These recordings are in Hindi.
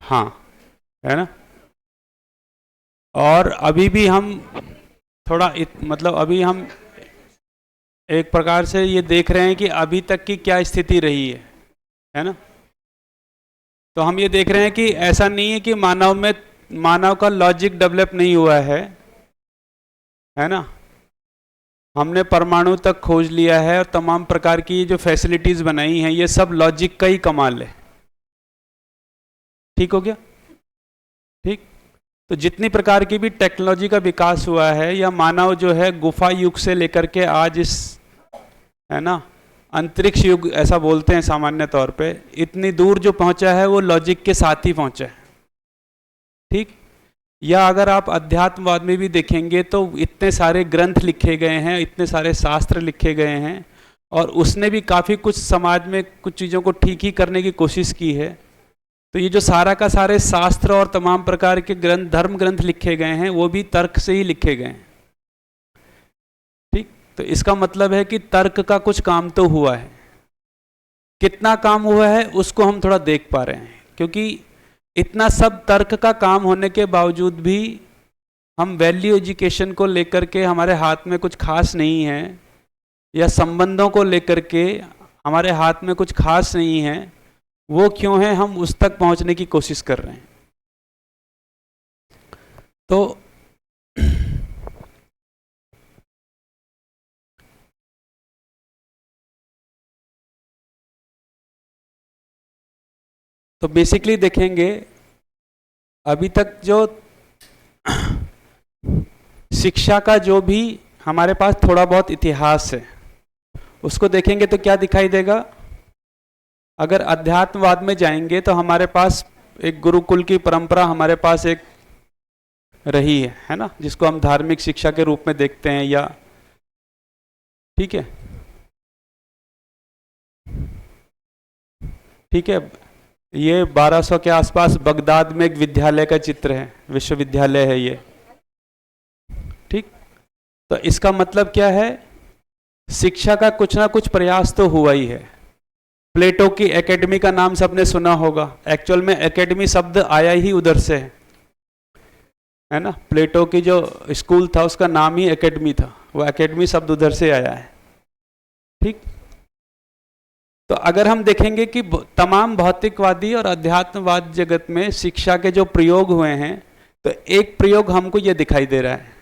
हाँ, है ना। और अभी भी हम थोड़ा मतलब अभी हम एक प्रकार से ये देख रहे हैं कि अभी तक की क्या स्थिति रही है ना। तो हम ये देख रहे हैं कि ऐसा नहीं है कि मानव का लॉजिक डेवलप नहीं हुआ है ना। हमने परमाणु तक खोज लिया है और तमाम प्रकार की जो फैसिलिटीज बनाई हैं ये सब लॉजिक का ही कमाल है। ठीक हो गया। ठीक। तो जितनी प्रकार की भी टेक्नोलॉजी का विकास हुआ है या मानव जो है गुफा युग से लेकर के आज इस, है ना, अंतरिक्ष युग ऐसा बोलते हैं सामान्य तौर पे, इतनी दूर जो पहुंचा है वो लॉजिक के साथ ही पहुंचा है। ठीक। या अगर आप अध्यात्मवाद में भी देखेंगे तो इतने सारे ग्रंथ लिखे गए हैं, इतने सारे शास्त्र लिखे गए हैं, और उसने भी काफ़ी कुछ समाज में कुछ चीज़ों को ठीक ही करने की कोशिश की है। तो ये जो सारा का सारे शास्त्र और तमाम प्रकार के ग्रंथ, धर्म ग्रंथ लिखे गए हैं, वो भी तर्क से ही लिखे गए हैं। ठीक। तो इसका मतलब है कि तर्क का कुछ काम तो हुआ है। कितना काम हुआ है उसको हम थोड़ा देख पा रहे हैं, क्योंकि इतना सब तर्क का काम होने के बावजूद भी हम वैल्यू एजुकेशन को लेकर के हमारे हाथ में कुछ खास नहीं है, या संबंधों को लेकर के हमारे हाथ में कुछ खास नहीं है। वो क्यों है, हम उस तक पहुंचने की कोशिश कर रहे हैं। तो तो बेसिकली देखेंगे अभी तक जो शिक्षा का जो भी हमारे पास थोड़ा बहुत इतिहास है उसको देखेंगे तो क्या दिखाई देगा। अगर अध्यात्मवाद में जाएंगे तो हमारे पास एक गुरुकुल की परंपरा हमारे पास एक रही है ना, जिसको हम धार्मिक शिक्षा के रूप में देखते हैं। या ठीक है, ठीक है, ये 1200 के आसपास बगदाद में एक विद्यालय का चित्र है, विश्वविद्यालय है ये। ठीक। तो इसका मतलब क्या है, शिक्षा का कुछ ना कुछ प्रयास तो हुआ ही है। प्लेटो की एकेडमी का नाम सबने सुना होगा, एक्चुअल में एकेडमी शब्द आया ही उधर से है ना। प्लेटो की जो स्कूल था उसका नाम ही एकेडमी था, वो एकेडमी शब्द उधर से आया है। ठीक। तो अगर हम देखेंगे कि तमाम भौतिकवादी और अध्यात्मवाद जगत में शिक्षा के जो प्रयोग हुए हैं, तो एक प्रयोग हमको ये दिखाई दे रहा है,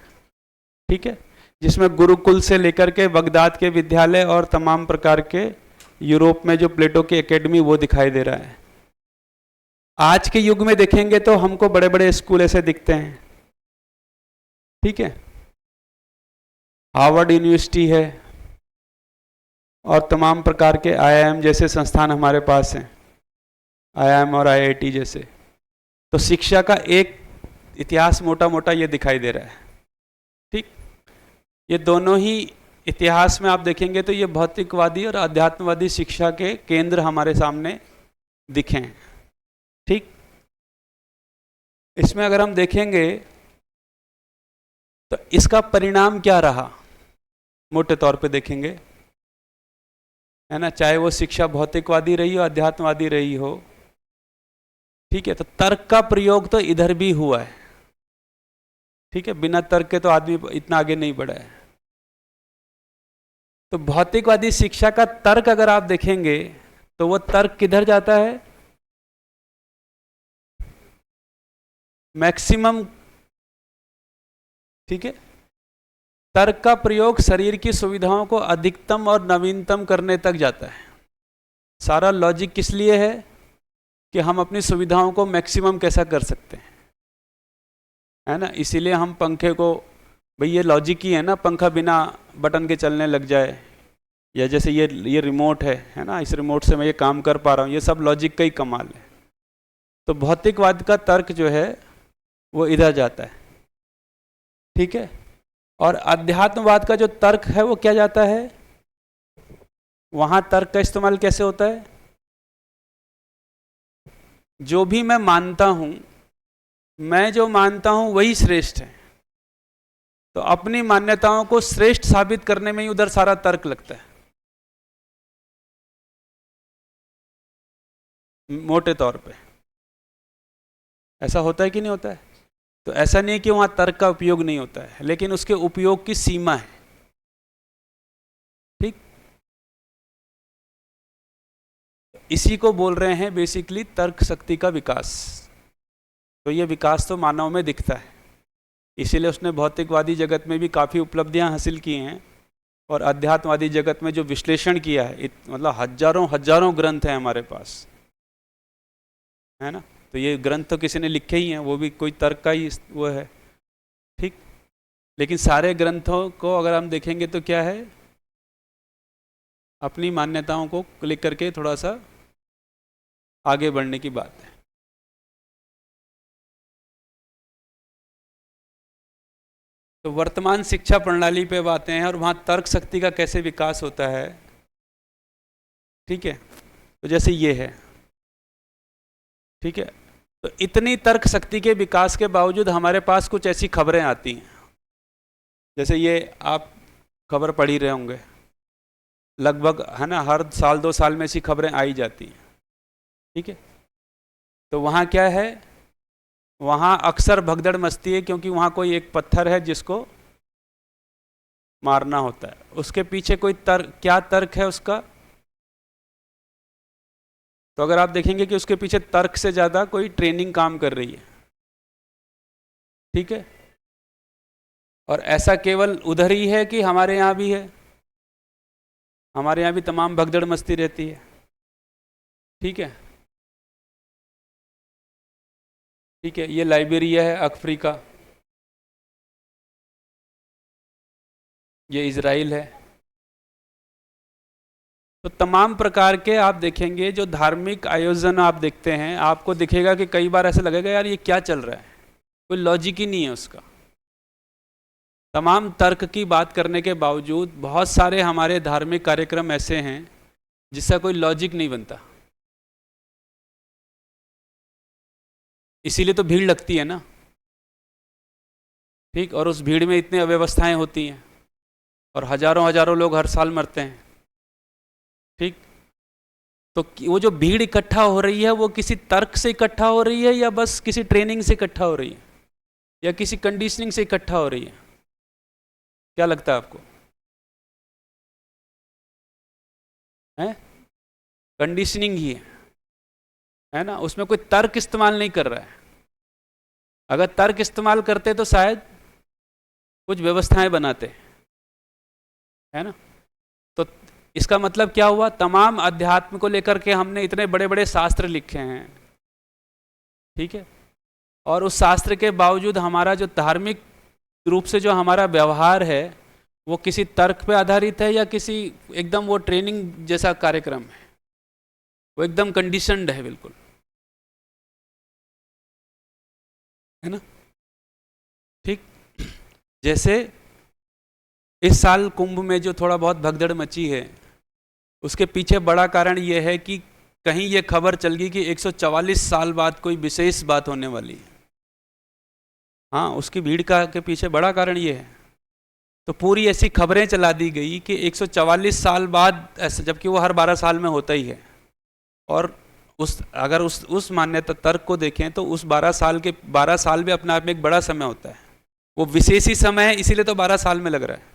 ठीक है, जिसमें गुरुकुल से लेकर के बगदाद के विद्यालय और तमाम प्रकार के यूरोप में जो प्लेटो की एकेडमी, वो दिखाई दे रहा है। आज के युग में देखेंगे तो हमको बड़े बड़े स्कूल ऐसे दिखते हैं, ठीक है, हार्वर्ड यूनिवर्सिटी है और तमाम प्रकार के आईआईएम जैसे संस्थान हमारे पास हैं, आईआईएम और आईआईटी जैसे। तो शिक्षा का एक इतिहास मोटा मोटा ये दिखाई दे रहा है। ठीक। ये दोनों ही इतिहास में आप देखेंगे तो ये भौतिकवादी और अध्यात्मवादी शिक्षा के केंद्र हमारे सामने दिखे हैं। ठीक। इसमें अगर हम देखेंगे तो इसका परिणाम क्या रहा, मोटे तौर पे देखेंगे, है ना, चाहे वो शिक्षा भौतिकवादी रही हो, अध्यात्मवादी रही हो। ठीक है। तो तर्क का प्रयोग तो इधर भी हुआ है। ठीक है, बिना तर्क के तो आदमी इतना आगे नहीं बढ़ा है। तो भौतिकवादी शिक्षा का तर्क अगर आप देखेंगे तो वो तर्क किधर जाता है, मैक्सिमम। ठीक है। तर्क का प्रयोग शरीर की सुविधाओं को अधिकतम और नवीनतम करने तक जाता है। सारा लॉजिक किस लिए है कि हम अपनी सुविधाओं को मैक्सिमम कैसा कर सकते हैं, है ना। इसीलिए हम पंखे को, भाई ये लॉजिक ही है ना, पंखा बिना बटन के चलने लग जाए, या जैसे ये रिमोट है ना, इस रिमोट से मैं ये काम कर पा रहा हूँ, ये सब लॉजिक का ही कमाल है। तो भौतिकवाद का तर्क जो है वो इधर जाता है। ठीक है। और अध्यात्मवाद का जो तर्क है वो क्या जाता है, वहां तर्क का इस्तेमाल कैसे होता है, जो भी मैं मानता हूं, मैं जो मानता हूं वही श्रेष्ठ है। तो अपनी मान्यताओं को श्रेष्ठ साबित करने में ही उधर सारा तर्क लगता है, मोटे तौर पे। ऐसा होता है कि नहीं होता है? तो ऐसा नहीं है कि वहाँ तर्क का उपयोग नहीं होता है, लेकिन उसके उपयोग की सीमा है। ठीक, इसी को बोल रहे हैं बेसिकली तर्क शक्ति का विकास। तो ये विकास तो मानव में दिखता है, इसीलिए उसने भौतिकवादी जगत में भी काफ़ी उपलब्धियां हासिल की हैं, और अध्यात्मवादी जगत में जो विश्लेषण किया है, मतलब हजारों हजारों ग्रंथ हैं हमारे पास, है ना। तो ये ग्रंथ तो किसी ने लिखे ही हैं, वो भी कोई तर्क का ही वो है। ठीक, लेकिन सारे ग्रंथों को अगर हम देखेंगे तो क्या है, अपनी मान्यताओं को लेकर के थोड़ा सा आगे बढ़ने की बात है। तो वर्तमान शिक्षा प्रणाली पे बातें हैं, और वहाँ तर्क शक्ति का कैसे विकास होता है। ठीक है, तो जैसे ये है, ठीक है, तो इतनी तर्क शक्ति के विकास के बावजूद हमारे पास कुछ ऐसी खबरें आती हैं, जैसे ये आप खबर पढ़ ही रहे होंगे लगभग, है ना, हर साल 2 साल में ऐसी खबरें आई जाती हैं। ठीक है, तो वहाँ क्या है, वहाँ अक्सर भगदड़ मचती है, क्योंकि वहाँ कोई एक पत्थर है जिसको मारना होता है, उसके पीछे कोई तर्क, क्या तर्क है उसका। तो अगर आप देखेंगे कि उसके पीछे तर्क से ज़्यादा कोई ट्रेनिंग काम कर रही है। ठीक है, और ऐसा केवल उधर ही है कि हमारे यहाँ भी है, हमारे यहाँ भी तमाम भगदड़ मस्ती रहती है। ठीक है, ठीक है, ये लाइबेरिया है अफ्रीका, ये इजराइल है। तो तमाम प्रकार के आप देखेंगे जो धार्मिक आयोजन आप देखते हैं, आपको दिखेगा कि कई बार ऐसा लगेगा यार ये क्या चल रहा है, कोई लॉजिक ही नहीं है उसका। तमाम तर्क की बात करने के बावजूद बहुत सारे हमारे धार्मिक कार्यक्रम ऐसे हैं जिसका कोई लॉजिक नहीं बनता, इसीलिए तो भीड़ लगती है ना। ठीक, और उस भीड़ में इतनी अव्यवस्थाएं होती हैं, और हजारों हजारों लोग हर साल मरते हैं। ठीक, तो वो जो भीड़ इकट्ठा हो रही है वो किसी तर्क से इकट्ठा हो रही है, या बस किसी ट्रेनिंग से इकट्ठा हो रही है, या किसी कंडीशनिंग से इकट्ठा हो रही है? क्या लगता है आपको? है कंडीशनिंग ही है ना, उसमें कोई तर्क इस्तेमाल नहीं कर रहा है। अगर तर्क इस्तेमाल करते तो शायद कुछ व्यवस्थाएं बनाते, है ना। तो इसका मतलब क्या हुआ, तमाम अध्यात्म को लेकर के हमने इतने बड़े बड़े शास्त्र लिखे हैं। ठीक है, और उस शास्त्र के बावजूद हमारा जो धार्मिक रूप से जो हमारा व्यवहार है वो किसी तर्क पे आधारित है, या किसी एकदम वो ट्रेनिंग जैसा कार्यक्रम है, वो एकदम कंडीशनड है बिल्कुल, है ना। ठीक, जैसे इस साल कुंभ में जो थोड़ा बहुत भगदड़ मची है, उसके पीछे बड़ा कारण यह है कि कहीं ये खबर चल गई कि 144 साल बाद कोई विशेष बात होने वाली है। हाँ, उसकी भीड़ का के पीछे बड़ा कारण ये है। तो पूरी ऐसी खबरें चला दी गई कि 144 साल बाद ऐसा, जबकि वो हर 12 साल में होता ही है। और अगर उस मान्यता तर्क को देखें तो उस 12 साल भी अपने आप में एक बड़ा समय होता है, वो विशेष ही समय है, इसीलिए तो 12 साल में लग रहा है।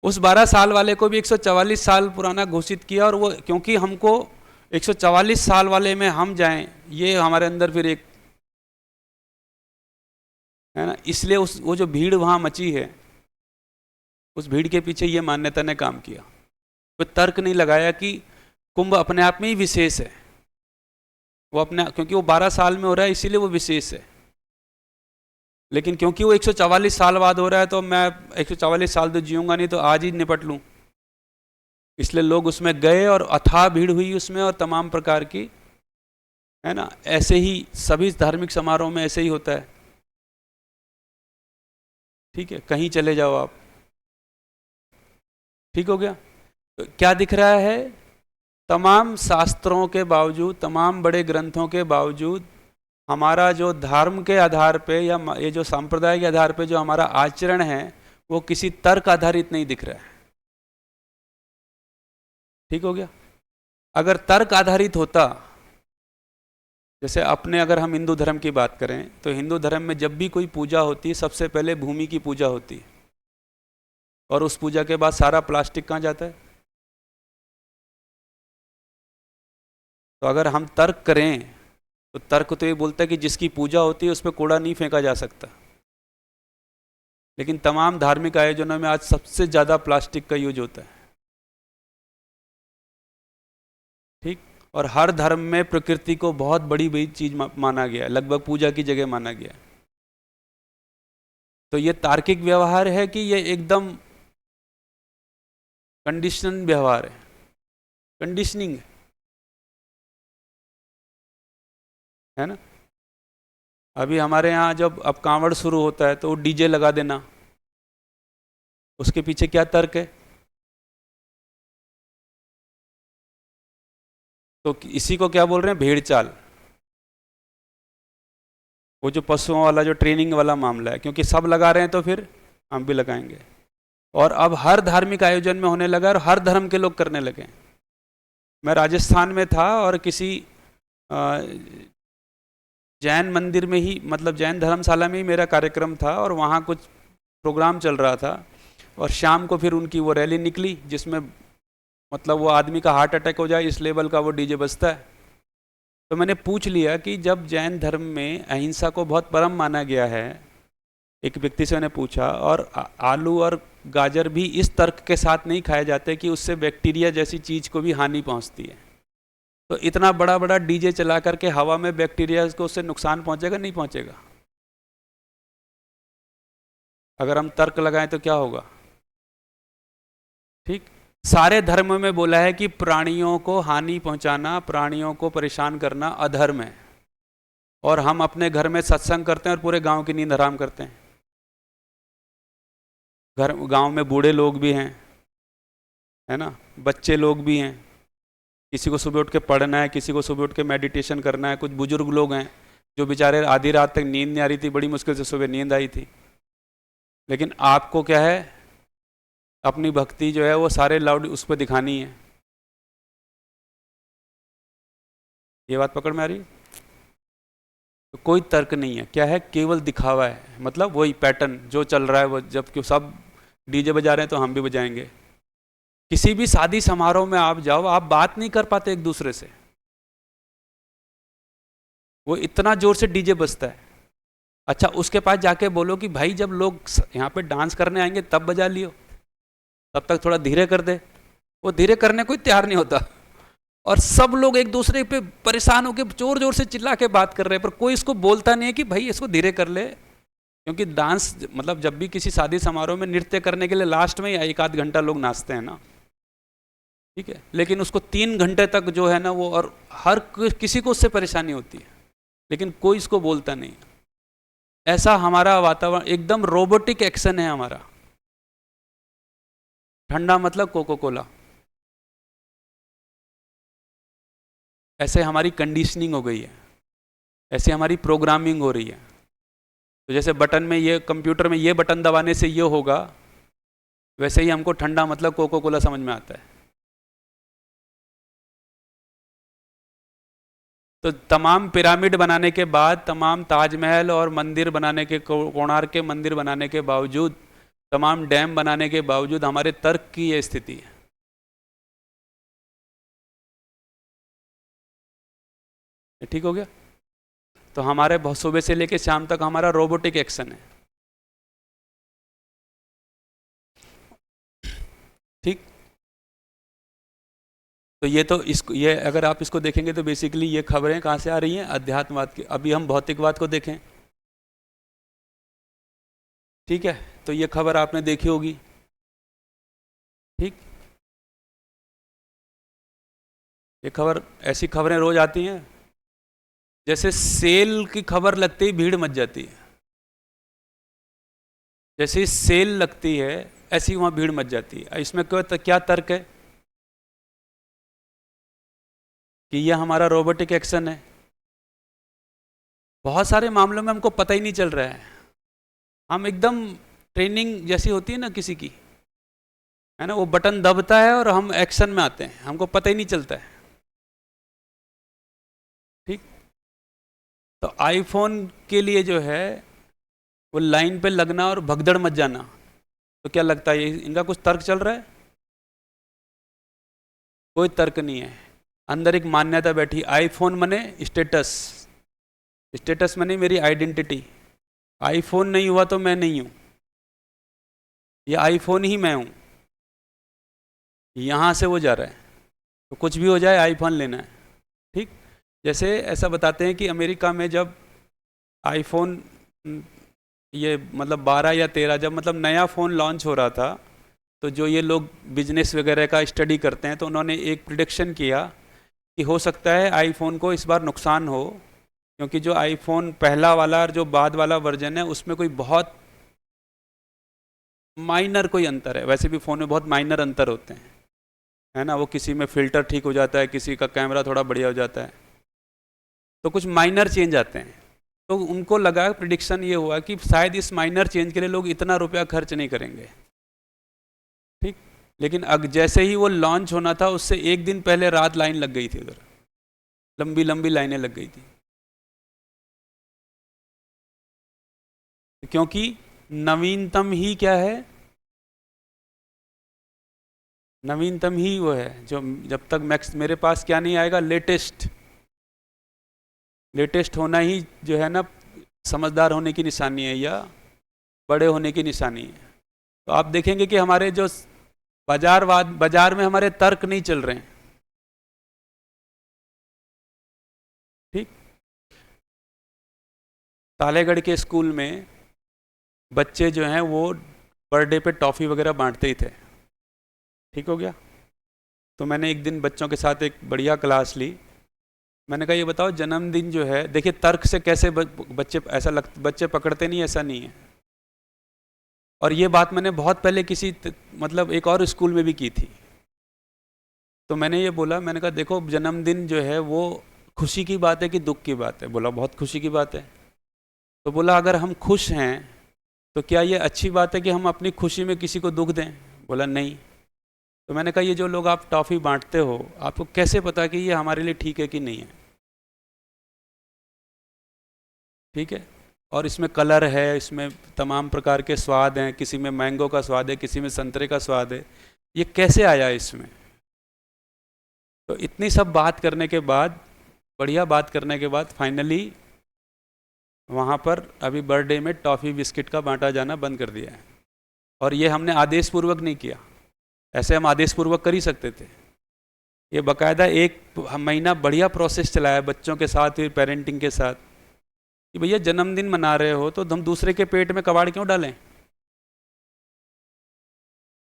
उस 12 साल वाले को भी 144 साल पुराना घोषित किया, और वो क्योंकि हमको 144 साल वाले में हम जाएं, ये हमारे अंदर फिर एक, है ना, इसलिए वो जो भीड़ वहाँ मची है, उस भीड़ के पीछे ये मान्यता ने काम किया। कोई तर्क नहीं लगाया कि कुंभ अपने आप में ही विशेष है, वो अपने, क्योंकि वो 12 साल में हो रहा है इसीलिए वो विशेष है। लेकिन क्योंकि वो 144 साल बाद हो रहा है तो मैं 144 साल तो जीऊंगा नहीं, तो आज ही निपट लूं, इसलिए लोग उसमें गए और अथाह भीड़ हुई उसमें, और तमाम प्रकार की, है ना। ऐसे ही सभी धार्मिक समारोह में ऐसे ही होता है। ठीक है, कहीं चले जाओ आप, ठीक हो गया। तो क्या दिख रहा है, तमाम शास्त्रों के बावजूद, तमाम बड़े ग्रंथों के बावजूद, हमारा जो धर्म के आधार पे या ये जो संप्रदाय के आधार पे जो हमारा आचरण है वो किसी तर्क आधारित नहीं दिख रहा है। ठीक हो गया। अगर तर्क आधारित होता जैसे अपने अगर हम हिंदू धर्म की बात करें तो हिंदू धर्म में जब भी कोई पूजा होती है सबसे पहले भूमि की पूजा होती है, और उस पूजा के बाद सारा प्लास्टिक कहाँ जाता है? तो अगर हम तर्क करें तो तर्क तो ये बोलता है कि जिसकी पूजा होती है उस पर कूड़ा नहीं फेंका जा सकता, लेकिन तमाम धार्मिक आयोजनों में आज सबसे ज़्यादा प्लास्टिक का यूज होता है। ठीक। और हर धर्म में प्रकृति को बहुत बड़ी बड़ी चीज माना गया है, लगभग पूजा की जगह माना गया है। तो ये तार्किक व्यवहार है कि ये एकदम कंडीशन व्यवहार है, कंडीशनिंग है ना। अभी हमारे यहाँ जब अब कांवड़ शुरू होता है तो डीजे लगा देना, उसके पीछे क्या तर्क है? तो इसी को क्या बोल रहे हैं? भेड़ चाल। वो जो पशुओं वाला जो ट्रेनिंग वाला मामला है, क्योंकि सब लगा रहे हैं तो फिर हम भी लगाएंगे। और अब हर धार्मिक आयोजन में होने लगा और हर धर्म के लोग करने लगे। मैं राजस्थान में था और किसी जैन मंदिर में ही, मतलब जैन धर्मशाला में ही मेरा कार्यक्रम था, और वहाँ कुछ प्रोग्राम चल रहा था, और शाम को फिर उनकी वो रैली निकली जिसमें मतलब वो आदमी का हार्ट अटैक हो जाए इस लेवल का वो डीजे बजता है। तो मैंने पूछ लिया कि जब जैन धर्म में अहिंसा को बहुत परम माना गया है, एक व्यक्ति से मैंने पूछा, और आलू और गाजर भी इस तर्क के साथ नहीं खाए जाते कि उससे बैक्टीरिया जैसी चीज को भी हानि पहुंचती है, तो इतना बड़ा बड़ा डीजे चला करके हवा में बैक्टीरिया को उससे नुकसान पहुंचेगा नहीं पहुंचेगा? अगर हम तर्क लगाएं तो क्या होगा? ठीक। सारे धर्म में बोला है कि प्राणियों को हानि पहुंचाना, प्राणियों को परेशान करना अधर्म है, और हम अपने घर में सत्संग करते हैं और पूरे गांव की नींद हराम करते हैं। गांव में बूढ़े लोग भी हैं, है ना, बच्चे लोग भी हैं, किसी को सुबह उठ के पढ़ना है, किसी को सुबह उठ के मेडिटेशन करना है, कुछ बुजुर्ग लोग हैं जो बेचारे आधी रात तक नींद नहीं आ रही थी, बड़ी मुश्किल से सुबह नींद आई थी। लेकिन आपको क्या है, अपनी भक्ति जो है वो सारे लाउड उस पर दिखानी है। ये बात पकड़ में आ रही है? तो कोई तर्क नहीं है, क्या है, केवल दिखावा है। मतलब वही पैटर्न जो चल रहा है वो, जब क्यों सब डीजे बजा रहे हैं तो हम भी बजाएंगे। किसी भी शादी समारोह में आप जाओ, आप बात नहीं कर पाते एक दूसरे से, वो इतना जोर से डीजे बजता है। अच्छा, उसके पास जाके बोलो कि भाई जब लोग यहाँ पे डांस करने आएंगे तब बजा लियो, तब तक थोड़ा धीरे कर दे, वो धीरे करने को तैयार नहीं होता, और सब लोग एक दूसरे पे परेशान होकर जोर जोर से चिल्ला के बात कर रहे हैं, पर कोई इसको बोलता नहीं है कि भाई इसको धीरे कर ले। क्योंकि डांस, मतलब जब भी किसी शादी समारोह में नृत्य करने के लिए लास्ट में एक आध घंटा लोग नाचते हैं ना, ठीक है, लेकिन उसको 3 घंटे तक जो है ना वो, और हर किसी को उससे परेशानी होती है, लेकिन कोई इसको बोलता नहीं। ऐसा हमारा वातावरण एकदम रोबोटिक एक्शन है हमारा। ठंडा मतलब कोको कोला, ऐसे हमारी कंडीशनिंग हो गई है, ऐसे हमारी प्रोग्रामिंग हो रही है। तो जैसे बटन में ये, कंप्यूटर में ये बटन दबाने से ये होगा, वैसे ही हमको ठंडा मतलब कोको कोला समझ में आता है। तो तमाम पिरामिड बनाने के बाद, तमाम ताजमहल और मंदिर बनाने के, कोणार्क के मंदिर बनाने के बावजूद, तमाम डैम बनाने के बावजूद हमारे तर्क की यह स्थिति है। ठीक हो गया? तो हमारे सुबह से लेकर शाम तक हमारा रोबोटिक एक्शन है। ठीक। तो ये तो इसको, ये अगर आप इसको देखेंगे तो बेसिकली ये खबरें कहाँ से आ रही हैं? अध्यात्मवाद की। अभी हम भौतिकवाद को देखें, ठीक है, तो ये खबर आपने देखी होगी। ठीक। ये खबर, ऐसी खबरें रोज आती हैं, जैसे सेल की खबर लगती ही भीड़ मच जाती है, जैसे ही सेल लगती है ऐसी वहां भीड़ मच जाती है। इसमें क्या तर्क है? कि यह हमारा रोबोटिक एक्शन है। बहुत सारे मामलों में हमको पता ही नहीं चल रहा है, हम एकदम, ट्रेनिंग जैसी होती है ना किसी की, है ना, वो बटन दबता है और हम एक्शन में आते हैं, हमको पता ही नहीं चलता है। ठीक। तो आईफोन के लिए जो है वो लाइन पे लगना और भगदड़ मच जाना, तो क्या लगता है इनका कुछ तर्क चल रहा है? कोई तर्क नहीं है। अंदर एक मान्यता बैठी, आईफोन मने स्टेटस, स्टेटस मने मेरी आइडेंटिटी। आईफोन नहीं हुआ तो मैं नहीं हूं, ये आईफोन ही मैं हूं। यहां से वो जा रहा है, तो कुछ भी हो जाए आईफोन लेना है। ठीक, जैसे ऐसा बताते हैं कि अमेरिका में जब आईफोन ये मतलब 12 या 13 जब मतलब नया फ़ोन लॉन्च हो रहा था, तो जो ये लोग बिजनेस वगैरह का स्टडी करते हैं तो उन्होंने एक प्रिडिक्शन किया कि हो सकता है आईफोन को इस बार नुकसान हो, क्योंकि जो आईफोन पहला वाला और जो बाद वाला वर्जन है उसमें कोई बहुत माइनर कोई अंतर है। वैसे भी फ़ोन में बहुत माइनर अंतर होते हैं, है ना, वो किसी में फ़िल्टर ठीक हो जाता है, किसी का कैमरा थोड़ा बढ़िया हो जाता है, तो कुछ माइनर चेंज आते हैं। तो उनको लगा, प्रिडिक्शन ये हुआ कि शायद इस माइनर चेंज के लिए लोग इतना रुपया खर्च नहीं करेंगे। ठीक, लेकिन जैसे ही वो लॉन्च होना था उससे एक दिन पहले रात लाइन लग गई थी उधर, लंबी लंबी लाइनें लग गई थी, क्योंकि नवीनतम ही क्या है, नवीनतम ही वो है जो जब तक मैक्स मेरे पास क्या नहीं आएगा, लेटेस्ट। लेटेस्ट होना ही जो है ना समझदार होने की निशानी है या बड़े होने की निशानी है। तो आप देखेंगे कि हमारे जो बाजार में हमारे तर्क नहीं चल रहे हैं। ठीक, तालेगढ़ के स्कूल में बच्चे जो हैं वो बर्थडे पे टॉफ़ी वगैरह बांटते ही थे। ठीक हो गया, तो मैंने एक दिन बच्चों के साथ एक बढ़िया क्लास ली। मैंने कहा ये बताओ जन्मदिन जो है, देखिए तर्क से कैसे बच्चे ऐसा बच्चे पकड़ते नहीं, ऐसा नहीं है। और ये बात मैंने बहुत पहले किसी मतलब एक और स्कूल में भी की थी। तो मैंने ये बोला, मैंने कहा देखो जन्मदिन जो है वो खुशी की बात है कि दुख की बात है? बोला बहुत खुशी की बात है। तो बोला अगर हम खुश हैं तो क्या ये अच्छी बात है कि हम अपनी खुशी में किसी को दुख दें? बोला नहीं। तो मैंने कहा ये जो लोग आप टॉफ़ी बांटते हो, आपको कैसे पता कि ये हमारे लिए ठीक है कि नहीं है? ठीक है, और इसमें कलर है, इसमें तमाम प्रकार के स्वाद हैं, किसी में मैंगो का स्वाद है, किसी में संतरे का स्वाद है, ये कैसे आया इसमें? तो इतनी सब बात करने के बाद, बढ़िया बात करने के बाद फाइनली वहाँ पर अभी बर्थडे में टॉफ़ी बिस्किट का बांटा जाना बंद कर दिया है। और ये हमने आदेश पूर्वक नहीं किया, ऐसे हम आदेश पूर्वक कर ही सकते थे। ये बाकायदा एक महीना बढ़िया प्रोसेस चलाया बच्चों के साथ, फिर पेरेंटिंग के साथ, कि भैया जन्मदिन मना रहे हो तो हम दूसरे के पेट में कबाड़ क्यों डालें?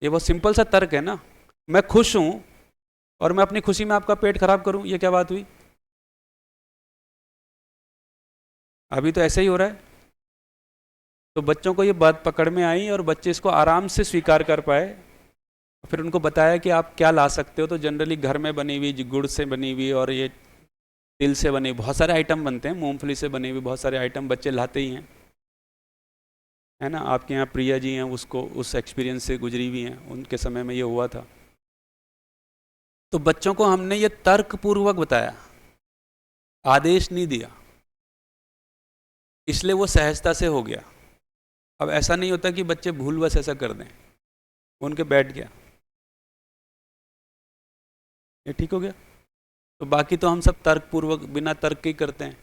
ये बहुत सिंपल सा तर्क है ना। मैं खुश हूं और मैं अपनी खुशी में आपका पेट खराब करूं, ये क्या बात हुई? अभी तो ऐसे ही हो रहा है। तो बच्चों को ये बात पकड़ में आई और बच्चे इसको आराम से स्वीकार कर पाए। फिर उनको बताया कि आप क्या ला सकते हो, तो जनरली घर में बनी हुई गुड़ से बनी हुई और ये तिल से बने बहुत सारे आइटम बनते हैं, मूंगफली से बने हुए बहुत सारे आइटम बच्चे लाते ही हैं, है ना। आपके यहाँ प्रिया जी हैं, उसको उस एक्सपीरियंस से गुजरी हुई हैं, उनके समय में ये हुआ था। तो बच्चों को हमने ये तर्क पूर्वक बताया, आदेश नहीं दिया, इसलिए वो सहजता से हो गया। अब ऐसा नहीं होता कि बच्चे भूलवश ऐसा कर दें, उनके बैठ गया, ये ठीक हो गया। तो बाकी तो हम सब तर्क पूर्वक बिना तर्क के ही करते हैं।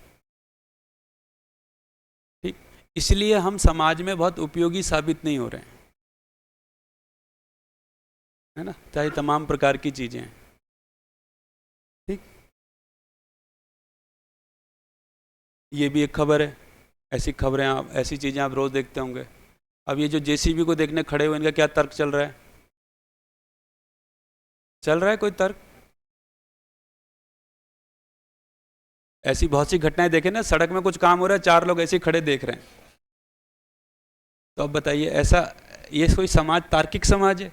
ठीक, इसलिए हम समाज में बहुत उपयोगी साबित नहीं हो रहे हैं, है ना, चाहे तमाम प्रकार की चीजें हैं। ठीक, ये भी एक खबर है। ऐसी खबरें आप, ऐसी चीजें आप रोज देखते होंगे। अब ये जो जेसीबी को देखने खड़े हुए, इनका क्या तर्क चल रहा है? चल रहा है कोई तर्क? ऐसी बहुत सी घटनाएं देखे ना, सड़क में कुछ काम हो रहा है, चार लोग ऐसे ही खड़े देख रहे हैं। तो अब बताइए, ऐसा ये कोई समाज तार्किक समाज है?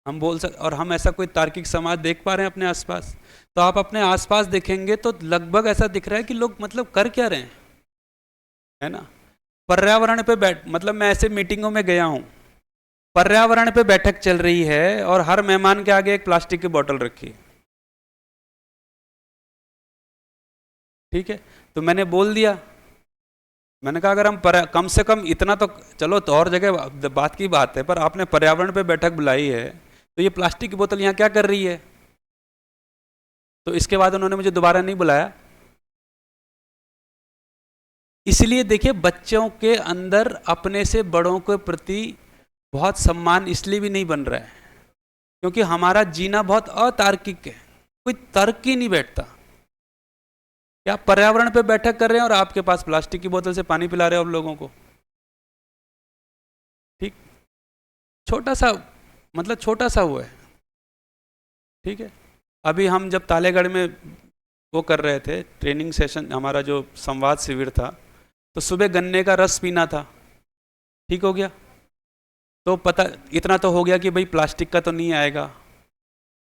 हम बोल सकते, और हम ऐसा कोई तार्किक समाज देख पा रहे हैं अपने आसपास? तो आप अपने आसपास देखेंगे तो लगभग ऐसा दिख रहा है कि लोग मतलब कर क्या रहे हैं, है ना। पर्यावरण पे मतलब मैं ऐसे मीटिंगों में गया हूं, पर्यावरण पे बैठक चल रही है और हर मेहमान के आगे एक प्लास्टिक की बोतल रखी है। ठीक है, तो मैंने बोल दिया, मैंने कहा अगर हम कम से कम इतना तो, चलो तो और जगह बात की बात है, पर आपने पर्यावरण पे बैठक बुलाई है, तो ये प्लास्टिक की बोतल यहाँ क्या कर रही है? तो इसके बाद उन्होंने मुझे दोबारा नहीं बुलाया। इसलिए देखिए, बच्चों के अंदर अपने से बड़ों के प्रति बहुत सम्मान इसलिए भी नहीं बन रहा है क्योंकि हमारा जीना बहुत अतार्किक है, कोई तर्क ही नहीं बैठता। क्या पर्यावरण पे बैठक कर रहे हैं और आपके पास प्लास्टिक की बोतल से पानी पिला रहे हो आप लोगों को? ठीक, छोटा सा, मतलब छोटा सा हुआ है। ठीक है, अभी हम जब तालेगढ़ में वो कर रहे थे ट्रेनिंग सेशन, हमारा जो संवाद शिविर था, तो सुबह गन्ने का रस पीना था, ठीक हो गया, तो पता इतना तो हो गया कि भाई प्लास्टिक का तो नहीं आएगा।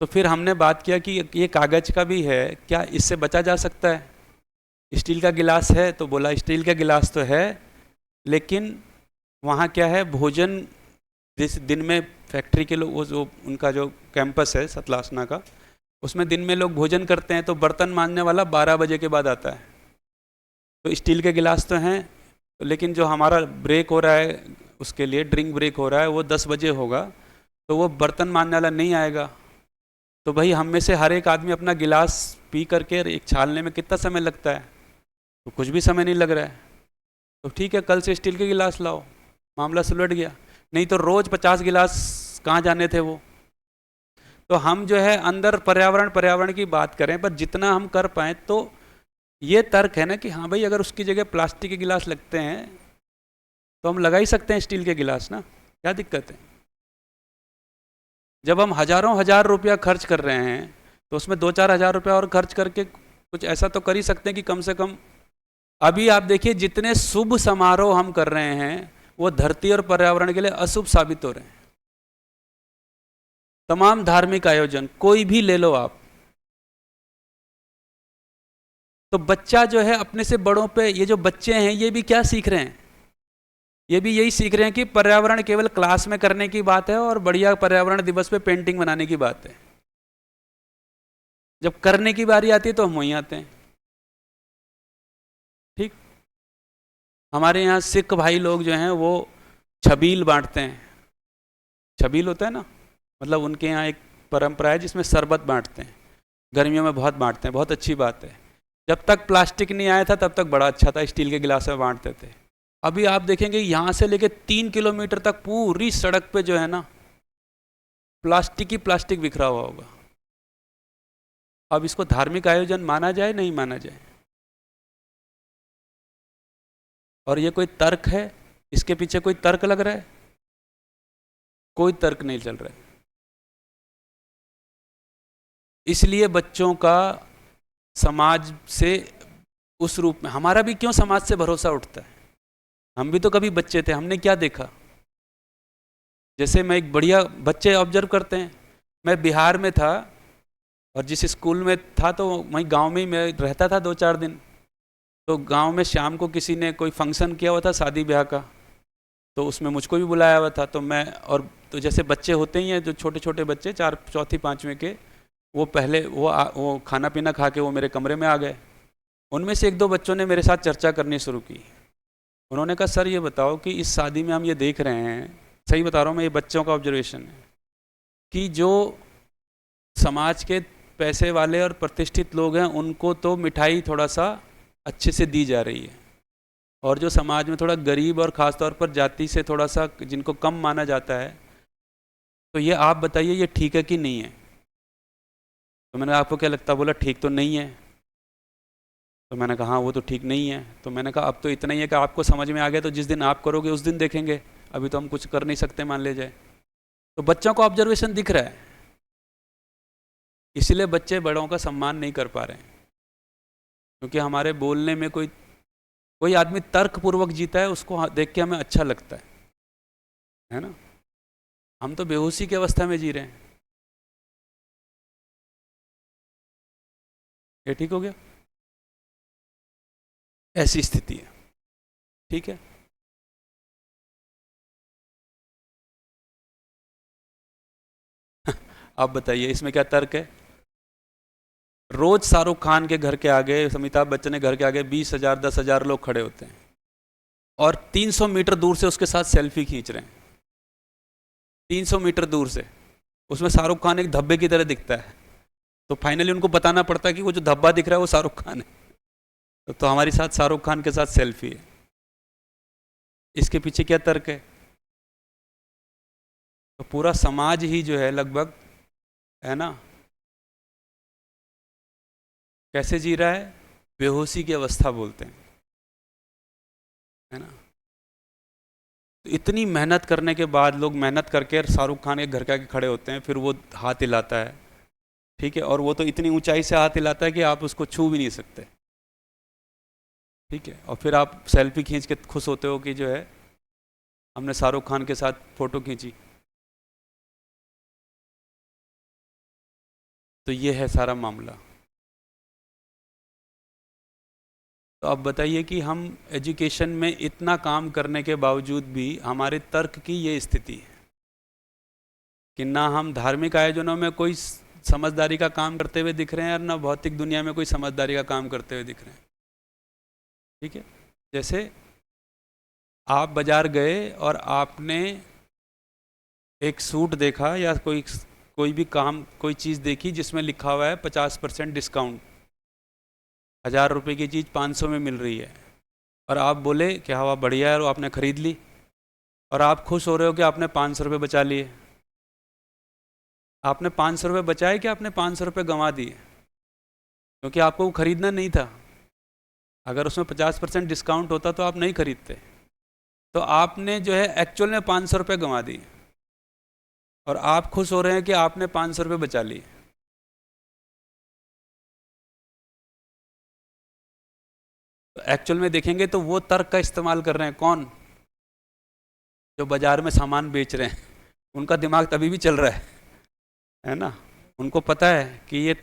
तो फिर हमने बात किया कि ये कागज का भी है, क्या इससे बचा जा सकता है? स्टील का गिलास है, तो बोला स्टील का गिलास तो है, लेकिन वहाँ क्या है, भोजन जिस दिन में फैक्ट्री के लोग, वो जो उनका जो कैंपस है सतलासना का, उसमें दिन में लोग भोजन करते हैं, तो बर्तन मांजने वाला 12 बजे के बाद आता है। तो स्टील के गिलास तो हैं, लेकिन जो हमारा ब्रेक हो रहा है, उसके लिए ड्रिंक ब्रेक हो रहा है, वो 10 बजे होगा, तो वो बर्तन मांजने वाला नहीं आएगा। तो भाई हम में से हर एक आदमी अपना गिलास पी करके एक छालने में कितना समय लगता है? तो कुछ भी समय नहीं लग रहा है। तो ठीक है, कल से स्टील के गिलास लाओ, मामला सुलझ गया। नहीं तो रोज 50 गिलास कहाँ जाने थे वो? तो हम जो है अंदर पर्यावरण पर्यावरण की बात करें, पर जितना हम कर पाए, तो ये तर्क है ना कि हाँ भाई, अगर उसकी जगह प्लास्टिक के गिलास लगते हैं तो हम लगा ही सकते हैं स्टील के गिलास ना, क्या दिक्कत है? जब हम हजारों हजार रुपया खर्च कर रहे हैं, तो उसमें 2-4 हज़ार रुपया और खर्च करके कुछ ऐसा तो कर ही सकते हैं कि कम से कम। अभी आप देखिए, जितने शुभ समारोह हम कर रहे हैं, वो धरती और पर्यावरण के लिए अशुभ साबित हो रहे हैं। तमाम धार्मिक आयोजन कोई भी ले लो आप, तो बच्चा जो है अपने से बड़ों पे, ये जो बच्चे हैं ये भी क्या सीख रहे हैं? ये भी यही सीख रहे हैं कि पर्यावरण केवल क्लास में करने की बात है और बढ़िया पर्यावरण दिवस पे पेंटिंग बनाने की बात है। जब करने की बारी आती है तो हम वहीं आते हैं। ठीक, हमारे यहाँ सिख भाई लोग जो हैं वो छबील बांटते हैं। छबील होता है ना, मतलब उनके यहाँ एक परंपरा है जिसमें शरबत बांटते हैं, गर्मियों में बहुत बांटते हैं, बहुत अच्छी बात है। जब तक प्लास्टिक नहीं आया था तब तक बड़ा अच्छा था, स्टील के गिलास में बांटते थे। अभी आप देखेंगे यहाँ से लेके 3 किलोमीटर तक पूरी सड़क पे जो है ना, प्लास्टिक ही प्लास्टिक बिखरा हुआ होगा। अब इसको धार्मिक आयोजन माना जाए नहीं माना जाए? और ये कोई तर्क है? इसके पीछे कोई तर्क लग रहा है? कोई तर्क नहीं चल रहा है। इसलिए बच्चों का समाज से उस रूप में, हमारा भी क्यों समाज से भरोसा उठता है? हम भी तो कभी बच्चे थे, हमने क्या देखा? जैसे मैं एक बढ़िया, बच्चे ऑब्जर्व करते हैं, मैं बिहार में था और जिस स्कूल में था तो वहीं गांव में ही मैं रहता था 2-4 दिन। तो गांव में शाम को किसी ने कोई फंक्शन किया हुआ था, शादी ब्याह का, तो उसमें मुझको भी बुलाया हुआ था। तो मैं, और तो जैसे बच्चे होते ही हैं जो छोटे छोटे बच्चे, चार चौथी पाँचवीं के, वो पहले वो खाना पीना खा के वो मेरे कमरे में आ गए। उनमें से एक दो बच्चों ने मेरे साथ चर्चा करनी शुरू की। उन्होंने कहा, सर ये बताओ कि इस शादी में हम ये देख रहे हैं, सही बता रहा हूँ मैं, ये बच्चों का ऑब्जर्वेशन है, कि जो समाज के पैसे वाले और प्रतिष्ठित लोग हैं उनको तो मिठाई थोड़ा सा अच्छे से दी जा रही है, और जो समाज में थोड़ा गरीब और ख़ास तौर पर जाति से थोड़ा सा जिनको कम माना जाता है, तो ये आप बताइए ये ठीक है कि नहीं है? तो मैंने, आपको क्या लगता? बोला ठीक तो नहीं है। तो मैंने कहा हाँ वो तो ठीक नहीं है। तो मैंने कहा अब तो इतना ही है कि आपको समझ में आ गया, तो जिस दिन आप करोगे उस दिन देखेंगे, अभी तो हम कुछ कर नहीं सकते मान ले जाए। तो बच्चों को ऑब्जर्वेशन दिख रहा है, इसलिए बच्चे बड़ों का सम्मान नहीं कर पा रहे हैं, क्योंकि हमारे बोलने में कोई कोई आदमी तर्क पूर्वक जीता है, उसको देख के हमें अच्छा लगता है ना? हम तो बेहोशी की अवस्था में जी रहे हैं। ये ठीक हो गया? ऐसी स्थिति है। ठीक है, आप बताइए इसमें क्या तर्क है? रोज शाहरुख खान के घर के आगे, अमिताभ बच्चन के घर के आगे 20,000 10,000 लोग खड़े होते हैं और 300 मीटर दूर से उसके साथ सेल्फी खींच रहे हैं। 300 मीटर दूर से उसमें शाहरुख खान एक धब्बे की तरह दिखता है। तो फाइनली उनको बताना पड़ता है कि वो जो धब्बा दिख रहा है वो शाहरुख खान है। तो हमारे साथ शाहरुख खान के साथ सेल्फी है। इसके पीछे क्या तर्क है? तो पूरा समाज ही जो है लगभग, है ना, कैसे जी रहा है? बेहोशी की अवस्था बोलते हैं, है ना। तो इतनी मेहनत करने के बाद लोग मेहनत करके शाहरुख खान के घर के आगे खड़े होते हैं, फिर वो हाथ हिलाता है, ठीक है, और वो तो इतनी ऊंचाई से हाथ हिलाता है कि आप उसको छू भी नहीं सकते, ठीक है, और फिर आप सेल्फी खींच के खुश होते हो कि जो है हमने शाहरुख खान के साथ फोटो खींची। तो ये है सारा मामला। तो अब बताइए कि हम एजुकेशन में इतना काम करने के बावजूद भी हमारे तर्क की ये स्थिति है कि ना हम धार्मिक आयोजनों में कोई समझदारी का काम करते हुए दिख रहे हैं और ना भौतिक दुनिया में कोई समझदारी का काम करते हुए दिख रहे हैं, ठीक है। जैसे आप बाजार गए और आपने एक सूट देखा या कोई भी काम, कोई चीज़ देखी जिसमें लिखा हुआ है 50% डिस्काउंट, 1,000 रुपये की चीज़ 500 में मिल रही है, और आप बोले कि हवा बढ़िया है, और आपने ख़रीद ली और आप खुश हो रहे हो कि आपने 500 रुपये बचा लिए। आपने 500 रुपये बचाए कि आपने 500 रुपये गंवा दिए? क्योंकि आपको वो ख़रीदना नहीं था। अगर उसमें 50% डिस्काउंट होता तो आप नहीं खरीदते। तो आपने जो है एक्चुअल में 500 रुपये गंवा दिए और आप खुश हो रहे हैं कि आपने 500 रुपये बचा लिए। तो एक्चुअल में देखेंगे तो वो तर्क का इस्तेमाल कर रहे हैं कौन? जो बाजार में सामान बेच रहे हैं, उनका दिमाग तभी भी चल रहा है ना। उनको पता है कि ये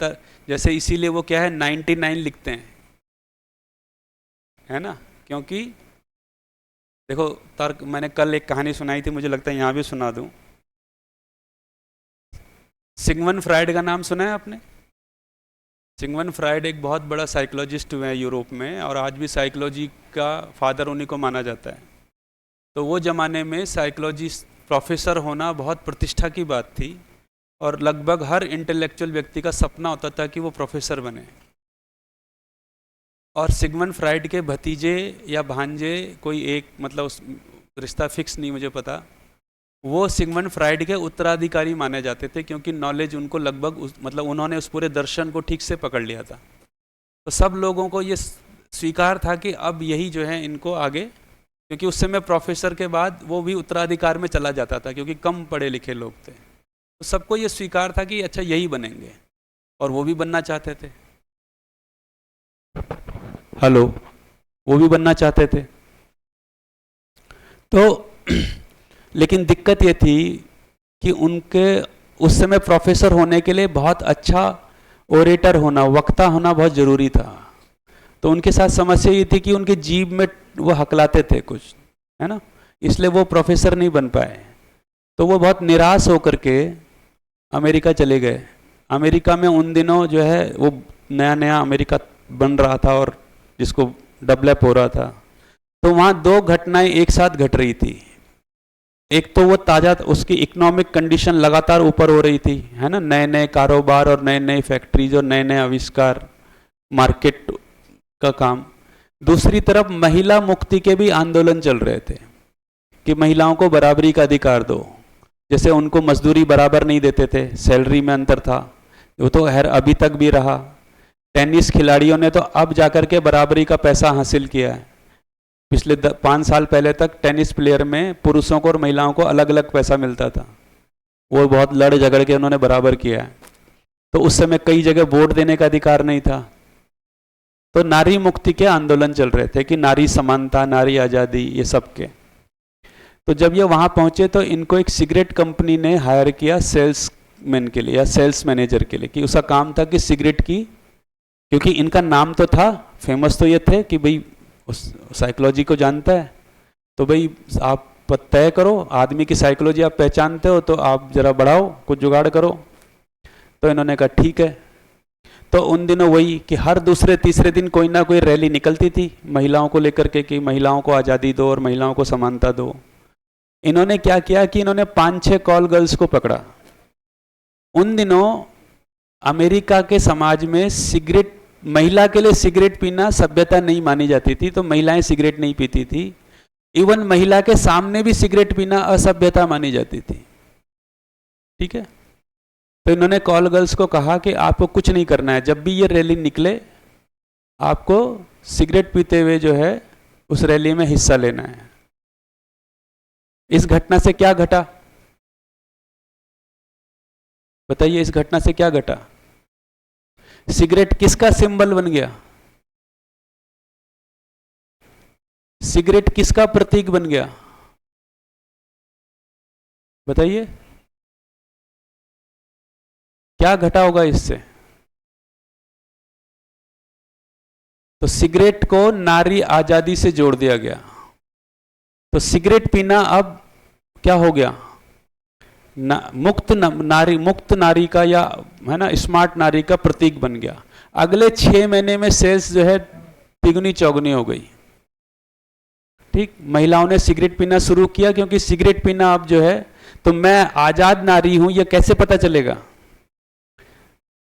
जैसे इसीलिए वो क्या है 99 लिखते हैं, है ना, क्योंकि देखो तर्क, मैंने कल एक कहानी सुनाई थी, मुझे लगता है यहाँ भी सुना दूँ। सिगमंड फ्राइड का नाम सुना है आपने? सिगमंड फ्राइड एक बहुत बड़ा साइकोलॉजिस्ट हुए हैं यूरोप में, और आज भी साइकोलॉजी का फादर उन्हीं को माना जाता है। तो वो ज़माने में साइकोलॉजी प्रोफेसर होना बहुत प्रतिष्ठा की बात थी, और लगभग हर इंटेलेक्चुअल व्यक्ति का सपना होता था कि वो प्रोफेसर बने। और सिगमंड फ्राइड के भतीजे या भांजे, कोई एक, मतलब उस रिश्ता फिक्स नहीं मुझे पता, वो सिगमंड फ्राइड के उत्तराधिकारी माने जाते थे, क्योंकि नॉलेज उनको लगभग मतलब उन्होंने उस पूरे दर्शन को ठीक से पकड़ लिया था। तो सब लोगों को ये स्वीकार था कि अब यही जो है इनको आगे, क्योंकि उस समय प्रोफेसर के बाद वो भी उत्तराधिकार में चला जाता था, क्योंकि कम पढ़े लिखे लोग थे। तो सबको ये स्वीकार था कि अच्छा यही बनेंगे, और वो भी बनना चाहते थे। हेलो, वो भी बनना चाहते थे। तो लेकिन दिक्कत ये थी कि उनके उस समय प्रोफेसर होने के लिए बहुत अच्छा ओरेटर होना, वक्ता होना बहुत ज़रूरी था। तो उनके साथ समस्या ये थी कि उनके जीभ में वो हकलाते थे कुछ, है ना, इसलिए वो प्रोफेसर नहीं बन पाए। तो वो बहुत निराश होकर के अमेरिका चले गए। अमेरिका में उन दिनों जो है वो नया नया अमेरिका बन रहा था और जिसको डेवलप हो रहा था। तो वहाँ दो घटनाएं एक साथ घट रही थी। एक तो वो ताज़ा, उसकी इकोनॉमिक कंडीशन लगातार ऊपर हो रही थी, है ना, नए नए कारोबार और नए नए फैक्ट्रीज और नए नए आविष्कार, मार्केट का काम। दूसरी तरफ महिला मुक्ति के भी आंदोलन चल रहे थे कि महिलाओं को बराबरी का अधिकार दो। जैसे उनको मजदूरी बराबर नहीं देते थे, सैलरी में अंतर था, वो तो खैर अभी तक भी रहा। टेनिस खिलाड़ियों ने तो अब जाकर के बराबरी का पैसा हासिल किया है। पिछले 5 साल पहले तक टेनिस प्लेयर में पुरुषों को और महिलाओं को अलग अलग पैसा मिलता था। वो बहुत लड़ झगड़ के उन्होंने बराबर किया है। तो उस समय कई जगह वोट देने का अधिकार नहीं था। तो नारी मुक्ति के आंदोलन चल रहे थे कि नारी समानता, नारी आज़ादी, ये सब के। तो जब ये वहाँ पहुँचे तो इनको एक सिगरेट कंपनी ने हायर किया सेल्समैन के लिए या सेल्स मैनेजर के लिए, कि उसका काम था कि सिगरेट की, क्योंकि इनका नाम तो था, फेमस तो ये थे कि भाई उस साइकोलॉजी को जानता है, तो भाई आप तय करो, आदमी की साइकोलॉजी आप पहचानते हो तो आप जरा बढ़ाओ, कुछ जुगाड़ करो। तो इन्होंने कहा ठीक है। तो उन दिनों वही कि हर दूसरे तीसरे दिन कोई ना कोई रैली निकलती थी महिलाओं को लेकर के कि महिलाओं को आज़ादी दो और महिलाओं को समानता दो। इन्होंने क्या किया कि इन्होंने 5-6 कॉल गर्ल्स को पकड़ा। उन दिनों अमेरिका के समाज में सिगरेट, महिला के लिए सिगरेट पीना सभ्यता नहीं मानी जाती थी, तो महिलाएं सिगरेट नहीं पीती थी। इवन महिला के सामने भी सिगरेट पीना असभ्यता मानी जाती थी। ठीक है, तो इन्होंने कॉल गर्ल्स को कहा कि आपको कुछ नहीं करना है, जब भी ये रैली निकले आपको सिगरेट पीते हुए जो है उस रैली में हिस्सा लेना है। इस घटना से क्या घटा बताइए, इस घटना से क्या घटा? सिगरेट किसका सिंबल बन गया? सिगरेट किसका प्रतीक बन गया? बताइए क्या घटा होगा इससे? तो सिगरेट को नारी आजादी से जोड़ दिया गया। तो सिगरेट पीना अब क्या हो गया? मुक्त नारी का, या है ना, स्मार्ट नारी का प्रतीक बन गया। अगले 6 महीने में सेल्स जो है तिगुनी चौगुनी हो गई। ठीक, महिलाओं ने सिगरेट पीना शुरू किया, क्योंकि सिगरेट पीना अब जो है, तो मैं आजाद नारी हूं ये कैसे पता चलेगा?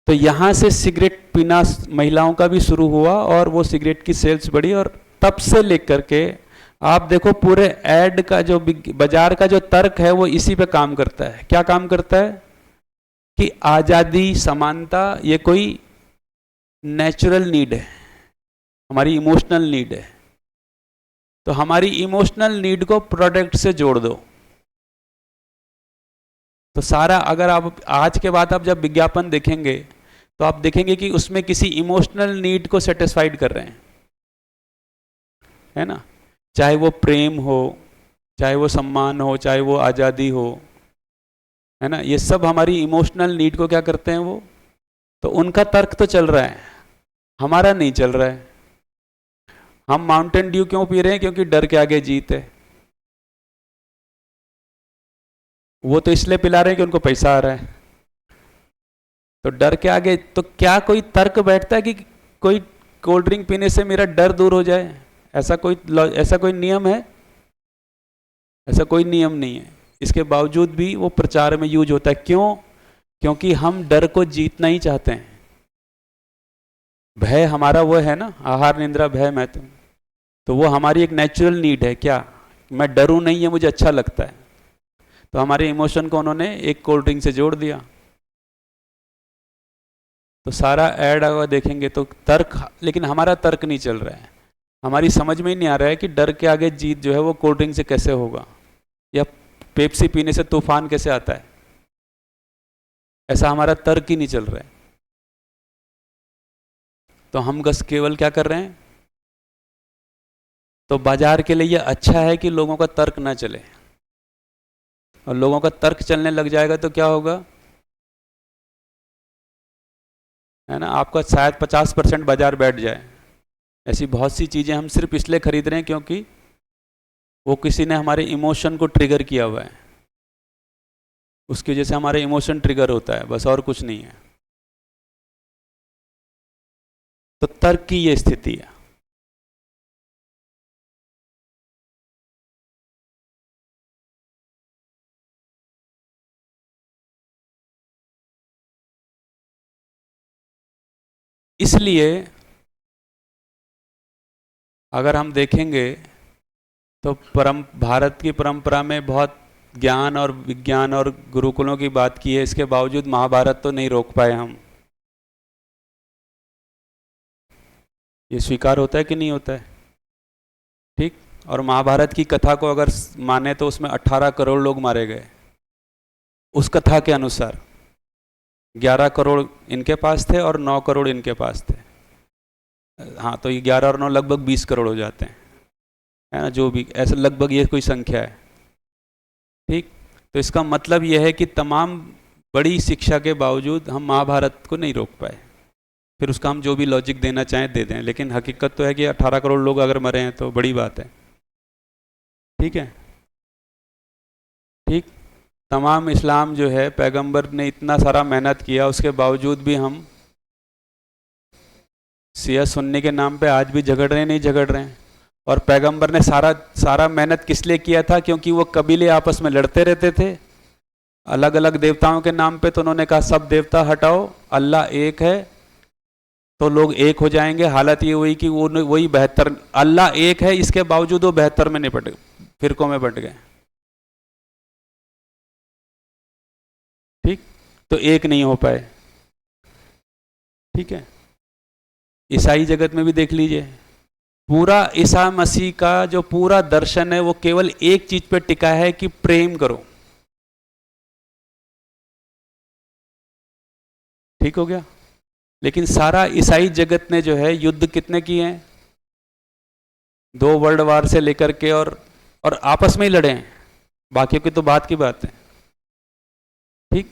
तो यहां से सिगरेट पीना महिलाओं का भी शुरू हुआ और वो सिगरेट की सेल्स बढ़ी। और तब से लेकर के आप देखो पूरे एड का जो बाजार का जो तर्क है वो इसी पे काम करता है। क्या काम करता है? कि आजादी, समानता ये कोई नेचुरल नीड है, हमारी इमोशनल नीड है। तो हमारी इमोशनल नीड को प्रोडक्ट से जोड़ दो। तो सारा, अगर आप आज के बाद आप जब विज्ञापन देखेंगे तो आप देखेंगे कि उसमें किसी इमोशनल नीड को सेटिस्फाइड कर रहे हैं, है ना। चाहे वो प्रेम हो, चाहे वो सम्मान हो, चाहे वो आज़ादी हो, है ना, ये सब हमारी इमोशनल नीड को क्या करते हैं वो। तो उनका तर्क तो चल रहा है, हमारा नहीं चल रहा है। हम माउंटेन ड्यू क्यों पी रहे हैं? क्योंकि डर के आगे जीत है। वो तो इसलिए पिला रहे हैं कि उनको पैसा आ रहा है। तो डर के आगे, तो क्या कोई तर्क बैठता है कि कोई कोल्ड ड्रिंक पीने से मेरा डर दूर हो जाए? ऐसा कोई नियम है? ऐसा कोई नियम नहीं है। इसके बावजूद भी वो प्रचार में यूज होता है। क्यों? क्योंकि हम डर को जीतना ही चाहते हैं। भय हमारा वो है ना, आहार निंद्रा भय मैथुन, तो वो हमारी एक नेचुरल नीड है। क्या मैं डरूं नहीं, है मुझे अच्छा लगता है। तो हमारे इमोशन को उन्होंने एक कोल्ड ड्रिंक से जोड़ दिया। तो सारा ऐड अगर देखेंगे तो तर्क, लेकिन हमारा तर्क नहीं चल रहा है। हमारी समझ में ही नहीं आ रहा है कि डर के आगे जीत जो है वो कोल्ड ड्रिंक से कैसे होगा, या पेप्सी पीने से तूफान कैसे आता है। ऐसा हमारा तर्क ही नहीं चल रहा है। तो हम बस केवल क्या कर रहे हैं? तो बाजार के लिए यह अच्छा है कि लोगों का तर्क ना चले, और लोगों का तर्क चलने लग जाएगा तो क्या होगा, है ना, आपका शायद 50% बाजार बैठ जाए। ऐसी बहुत सी चीज़ें हम सिर्फ इसलिए खरीद रहे हैं क्योंकि वो किसी ने हमारे इमोशन को ट्रिगर किया हुआ है, उसकी वजह से हमारे इमोशन ट्रिगर होता है, बस और कुछ नहीं है। तो तर्क की ये स्थिति है। इसलिए अगर हम देखेंगे तो भारत की परंपरा में बहुत ज्ञान और विज्ञान और गुरुकुलों की बात की है, इसके बावजूद महाभारत तो नहीं रोक पाए हम। ये स्वीकार होता है कि नहीं होता है? ठीक, और महाभारत की कथा को अगर माने तो उसमें 18 करोड़ लोग मारे गए। उस कथा के अनुसार 11 करोड़ इनके पास थे और 9 करोड़ इनके पास थे। हाँ, तो ये 11 और 9 लगभग 20 करोड़ हो जाते हैं, है ना, जो भी ऐसा लगभग ये कोई संख्या है। ठीक, तो इसका मतलब यह है कि तमाम बड़ी शिक्षा के बावजूद हम महाभारत को नहीं रोक पाए। फिर उसका हम जो भी लॉजिक देना चाहें दे दें, लेकिन हकीकत तो है कि 18 करोड़ लोग अगर मरे हैं तो बड़ी बात है। ठीक है, ठीक, तमाम इस्लाम जो है पैगंबर ने इतना सारा मेहनत किया, उसके बावजूद भी हम सिया सुन्नी के नाम पे आज भी झगड़ रहे हैं, नहीं झगड़ रहे हैं? और पैगंबर ने सारा मेहनत किस लिए किया था? क्योंकि वो कबीले आपस में लड़ते रहते थे अलग अलग देवताओं के नाम पे, तो उन्होंने कहा सब देवता हटाओ, अल्लाह एक है, तो लोग एक हो जाएंगे। हालत ये हुई कि वो वही 72, अल्लाह एक है इसके बावजूद वो 72 में निपट गए, फिरकों में बंट गए। ठीक, तो एक नहीं हो पाए। ठीक है, ईसाई जगत में भी देख लीजिए, पूरा ईसा मसीह का जो पूरा दर्शन है वो केवल एक चीज पे टिका है कि प्रेम करो। ठीक हो गया। लेकिन सारा ईसाई जगत ने जो है युद्ध कितने किए हैं? 2 वर्ल्ड वार से लेकर के, और आपस में ही लड़े हैं, बाकियों की तो बात की बात है। ठीक,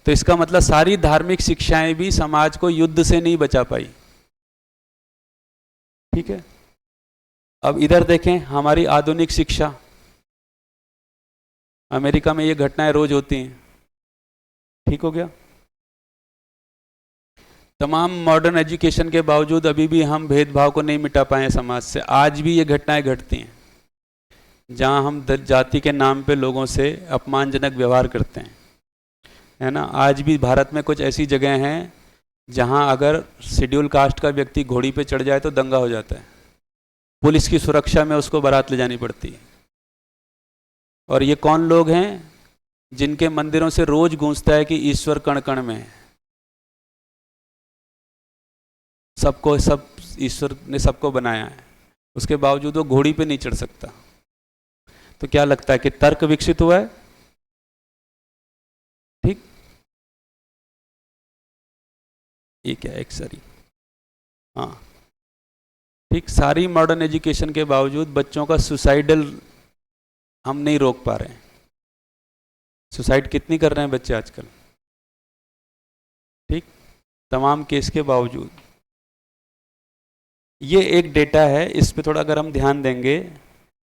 तो इसका मतलब सारी धार्मिक शिक्षाएं भी समाज को युद्ध से नहीं बचा पाई। ठीक है, अब इधर देखें हमारी आधुनिक शिक्षा, अमेरिका में ये घटनाएं रोज होती हैं। ठीक हो गया। तमाम मॉडर्न एजुकेशन के बावजूद अभी भी हम भेदभाव को नहीं मिटा पाए समाज से। आज भी ये घटनाएं घटती हैं जहां हम जाति के नाम पे लोगों से अपमानजनक व्यवहार करते हैं, है ना। आज भी भारत में कुछ ऐसी जगह हैं जहां अगर शेड्यूल कास्ट का व्यक्ति घोड़ी पे चढ़ जाए तो दंगा हो जाता है, पुलिस की सुरक्षा में उसको बारात ले जानी पड़ती है। और ये कौन लोग हैं जिनके मंदिरों से रोज गूंजता है कि ईश्वर कण कण में है, सबको, सब ईश्वर ने सबको बनाया है, उसके बावजूद वो घोड़ी पे नहीं चढ़ सकता। तो क्या लगता है कि तर्क विकसित हुआ है? ठीक, ये क्या है, एक सरी, हाँ ठीक। सारी मॉडर्न एजुकेशन के बावजूद बच्चों का सुसाइडल हम नहीं रोक पा रहे हैं। सुसाइड कितनी कर रहे हैं बच्चे आजकल? ठीक, तमाम केस के बावजूद। ये एक डेटा है, इस पे थोड़ा अगर हम ध्यान देंगे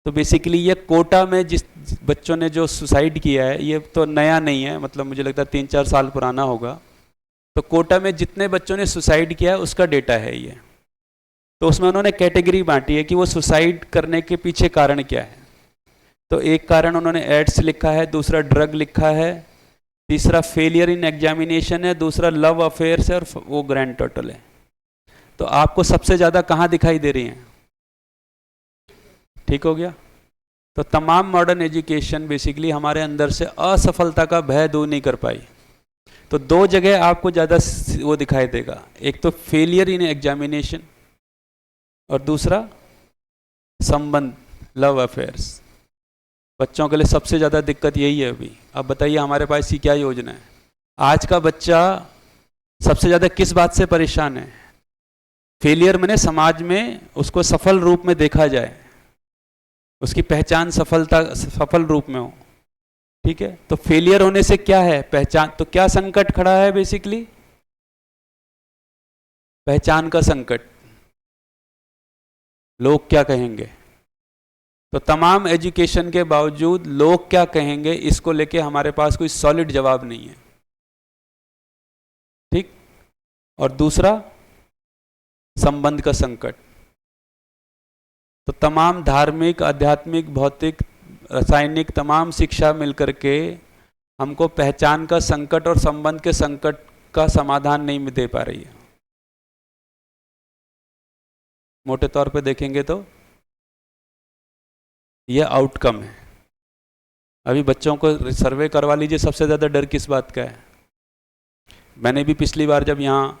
तो बेसिकली ये कोटा में जिस बच्चों ने जो सुसाइड किया है, ये तो नया नहीं है, मतलब मुझे लगता है 3-4 साल पुराना होगा। तो कोटा में जितने बच्चों ने सुसाइड किया है उसका डेटा है ये। तो उसमें उन्होंने कैटेगरी बांटी है कि वो सुसाइड करने के पीछे कारण क्या है। तो एक कारण उन्होंने एड्स लिखा है, दूसरा ड्रग लिखा है, तीसरा फेलियर इन एग्जामिनेशन है, दूसरा लव अफेयर्स है, और वो ग्रैंड टोटल है। तो आपको सबसे ज़्यादा कहाँ दिखाई दे रही हैं? ठीक हो गया। तो तमाम मॉडर्न एजुकेशन बेसिकली हमारे अंदर से असफलता का भय दूर नहीं कर पाई। तो 2 जगह आपको ज़्यादा वो दिखाई देगा, एक तो फेलियर इन एग्जामिनेशन और दूसरा संबंध, लव अफेयर्स। बच्चों के लिए सबसे ज़्यादा दिक्कत यही है अभी। अब बताइए हमारे पास की क्या योजना है? आज का बच्चा सबसे ज़्यादा किस बात से परेशान है? फेलियर मैंने समाज में उसको सफल रूप में देखा जाए, उसकी पहचान सफल रूप में हो। ठीक है, तो फेलियर होने से क्या है? पहचान। तो क्या संकट खड़ा है? बेसिकली पहचान का संकट। लोग क्या कहेंगे? तो तमाम एजुकेशन के बावजूद लोग क्या कहेंगे, इसको लेके हमारे पास कोई सॉलिड जवाब नहीं है। ठीक, और दूसरा संबंध का संकट। तो तमाम धार्मिक, आध्यात्मिक, भौतिक, रासायनिक तमाम शिक्षा मिलकर के हमको पहचान का संकट और संबंध के संकट का समाधान नहीं दे पा रही है। मोटे तौर पे देखेंगे तो यह आउटकम है। अभी बच्चों को सर्वे करवा लीजिए, सबसे ज़्यादा डर किस बात का है? मैंने भी पिछली बार जब यहाँ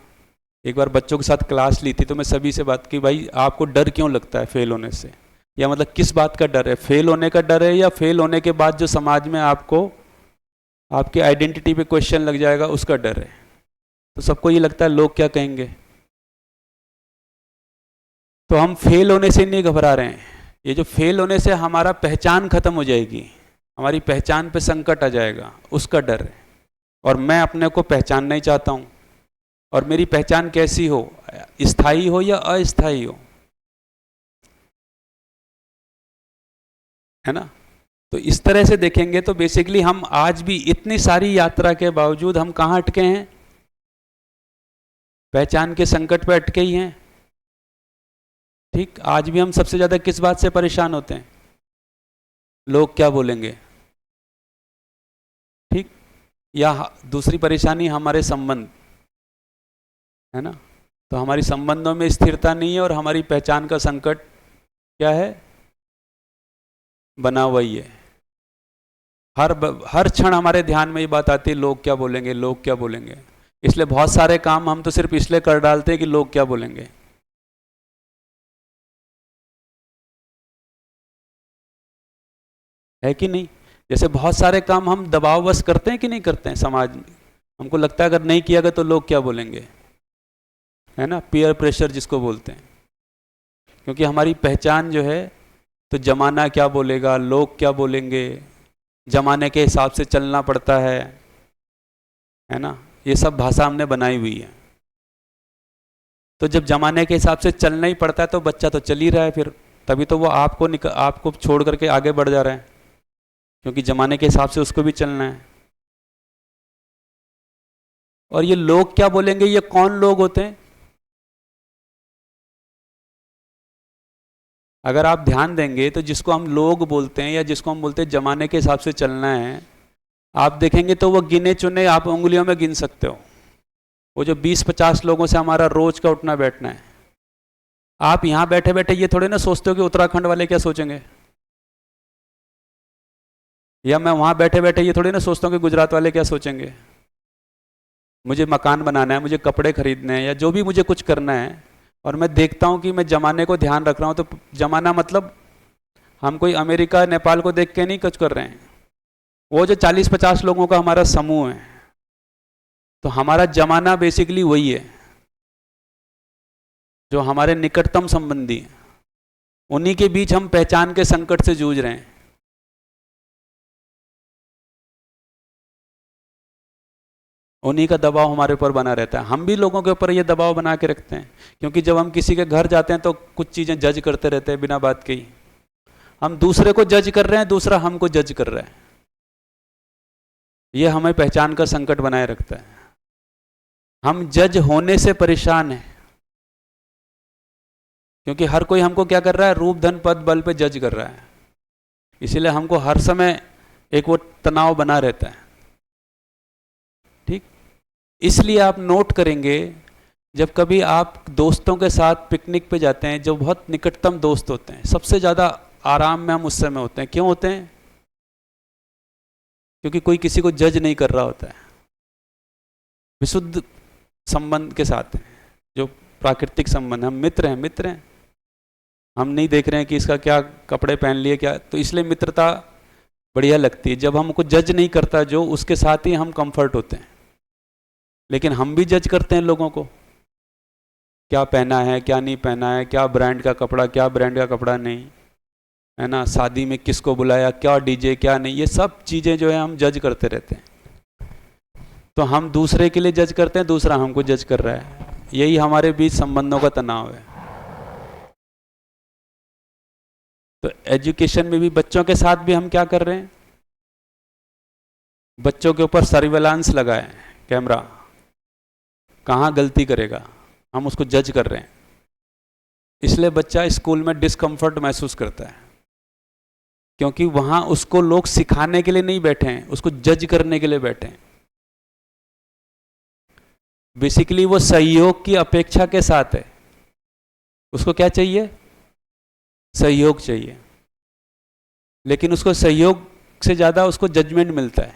एक बार बच्चों के साथ क्लास ली थी तो मैं सभी से बात की, भाई आपको डर क्यों लगता है फेल होने से? या मतलब किस बात का डर है? फेल होने का डर है या फेल होने के बाद जो समाज में आपको आपकी आइडेंटिटी पे क्वेश्चन लग जाएगा उसका डर है? तो सबको ये लगता है लोग क्या कहेंगे। तो हम फेल होने से नहीं घबरा रहे हैं, ये जो फेल होने से हमारा पहचान खत्म हो जाएगी, हमारी पहचान पे संकट आ जाएगा, उसका डर है। और मैं अपने को पहचानना ही चाहता हूँ। और मेरी पहचान कैसी हो? स्थायी हो या अस्थायी हो, है ना। तो इस तरह से देखेंगे तो बेसिकली हम आज भी इतनी सारी यात्रा के बावजूद हम कहाँ अटके हैं? पहचान के संकट पे अटके ही हैं। ठीक, आज भी हम सबसे ज्यादा किस बात से परेशान होते हैं? लोग क्या बोलेंगे। ठीक, या दूसरी परेशानी हमारे संबंध, है ना। तो हमारी संबंधों में स्थिरता नहीं है और हमारी पहचान का संकट क्या है, बना हुआ ही है। हर क्षण हमारे ध्यान में ये बात आती है, लोग क्या बोलेंगे, लोग क्या बोलेंगे। इसलिए बहुत सारे काम हम तो सिर्फ इसलिए कर डालते हैं कि लोग क्या बोलेंगे। है कि नहीं? जैसे बहुत सारे काम हम दबाववश करते हैं कि नहीं करते हैं समाज में। हमको लगता है अगर नहीं किया गया तो लोग क्या बोलेंगे, है ना, पीयर प्रेशर जिसको बोलते हैं। क्योंकि हमारी पहचान जो है, तो जमाना क्या बोलेगा, लोग क्या बोलेंगे, जमाने के हिसाब से चलना पड़ता है ना। ये सब भाषा हमने बनाई हुई है। तो जब जमाने के हिसाब से चलना ही पड़ता है तो बच्चा तो चल ही रहा है फिर, तभी तो वो आपको छोड़ करके आगे बढ़ जा रहा है, क्योंकि जमाने के हिसाब से उसको भी चलना है। और ये लोग क्या बोलेंगे, ये कौन लोग होते हैं? अगर आप ध्यान देंगे तो जिसको हम लोग बोलते हैं या जिसको हम बोलते हैं जमाने के हिसाब से चलना है, आप देखेंगे तो वो गिने चुने आप उंगलियों में गिन सकते हो। वो जो 20-50 लोगों से हमारा रोज का उठना बैठना है। आप यहां बैठे बैठे ये थोड़े ना सोचते हो कि उत्तराखंड वाले क्या सोचेंगे, या मैं वहां बैठे बैठे ये थोड़ी ना सोचता हूँ कि गुजरात वाले क्या सोचेंगे। मुझे मकान बनाना है, मुझे कपड़े खरीदने हैं, या जो भी मुझे कुछ करना है, और मैं देखता हूँ कि मैं जमाने को ध्यान रख रहा हूँ, तो जमाना मतलब हम कोई अमेरिका नेपाल को देख के नहीं कुछ कर रहे हैं। वो जो 40-50 लोगों का हमारा समूह है, तो हमारा जमाना बेसिकली वही है। जो हमारे निकटतम संबंधी हैं, उन्हीं के बीच हम पहचान के संकट से जूझ रहे हैं। उन्हीं का दबाव हमारे ऊपर बना रहता है। हम भी लोगों के ऊपर ये दबाव बना के रखते हैं, क्योंकि जब हम किसी के घर जाते हैं तो कुछ चीज़ें जज करते रहते हैं बिना बात के ही। हम दूसरे को जज कर रहे हैं, दूसरा हमको जज कर रहा है। ये हमें पहचान का संकट बनाए रखता है। हम जज होने से परेशान हैं, क्योंकि हर कोई हमको क्या कर रहा है, रूप धन पद बल पे जज कर रहा है। इसीलिए हमको हर समय एक वो तनाव बना रहता है। ठीक, इसलिए आप नोट करेंगे, जब कभी आप दोस्तों के साथ पिकनिक पे जाते हैं, जो बहुत निकटतम दोस्त होते हैं, सबसे ज़्यादा आराम में हम उस समय होते हैं। क्यों होते हैं? क्योंकि कोई किसी को जज नहीं कर रहा होता है। विशुद्ध संबंध के साथ हैं, जो प्राकृतिक संबंध, हम मित्र हैं, मित्र हैं। हम नहीं देख रहे हैं कि इसका क्या कपड़े पहन लिए क्या, तो इसलिए मित्रता बढ़िया लगती है। जब हमको जज नहीं करता जो, उसके साथ ही हम कंफर्ट होते हैं। लेकिन हम भी जज करते हैं लोगों को, क्या पहना है, क्या नहीं पहना है, क्या ब्रांड का कपड़ा, क्या ब्रांड का कपड़ा नहीं, है ना, शादी में किसको बुलाया, क्या डीजे, क्या नहीं, ये सब चीज़ें जो है हम जज करते रहते हैं। तो हम दूसरे के लिए जज करते हैं, दूसरा हमको जज कर रहा है। यही हमारे बीच संबंधों का तनाव है। तो एजुकेशन में भी बच्चों के साथ भी हम क्या कर रहे हैं, बच्चों के ऊपर सर्विलांस लगाए, कैमरा, कहाँ गलती करेगा, हम उसको जज कर रहे हैं। इसलिए बच्चा स्कूल में डिस्कम्फर्ट महसूस करता है, क्योंकि वहां उसको लोग सिखाने के लिए नहीं बैठे हैं, उसको जज करने के लिए बैठे हैं। बेसिकली वो सहयोग की अपेक्षा के साथ है। उसको क्या चाहिए? सहयोग चाहिए। लेकिन उसको सहयोग से ज़्यादा उसको जजमेंट मिलता है।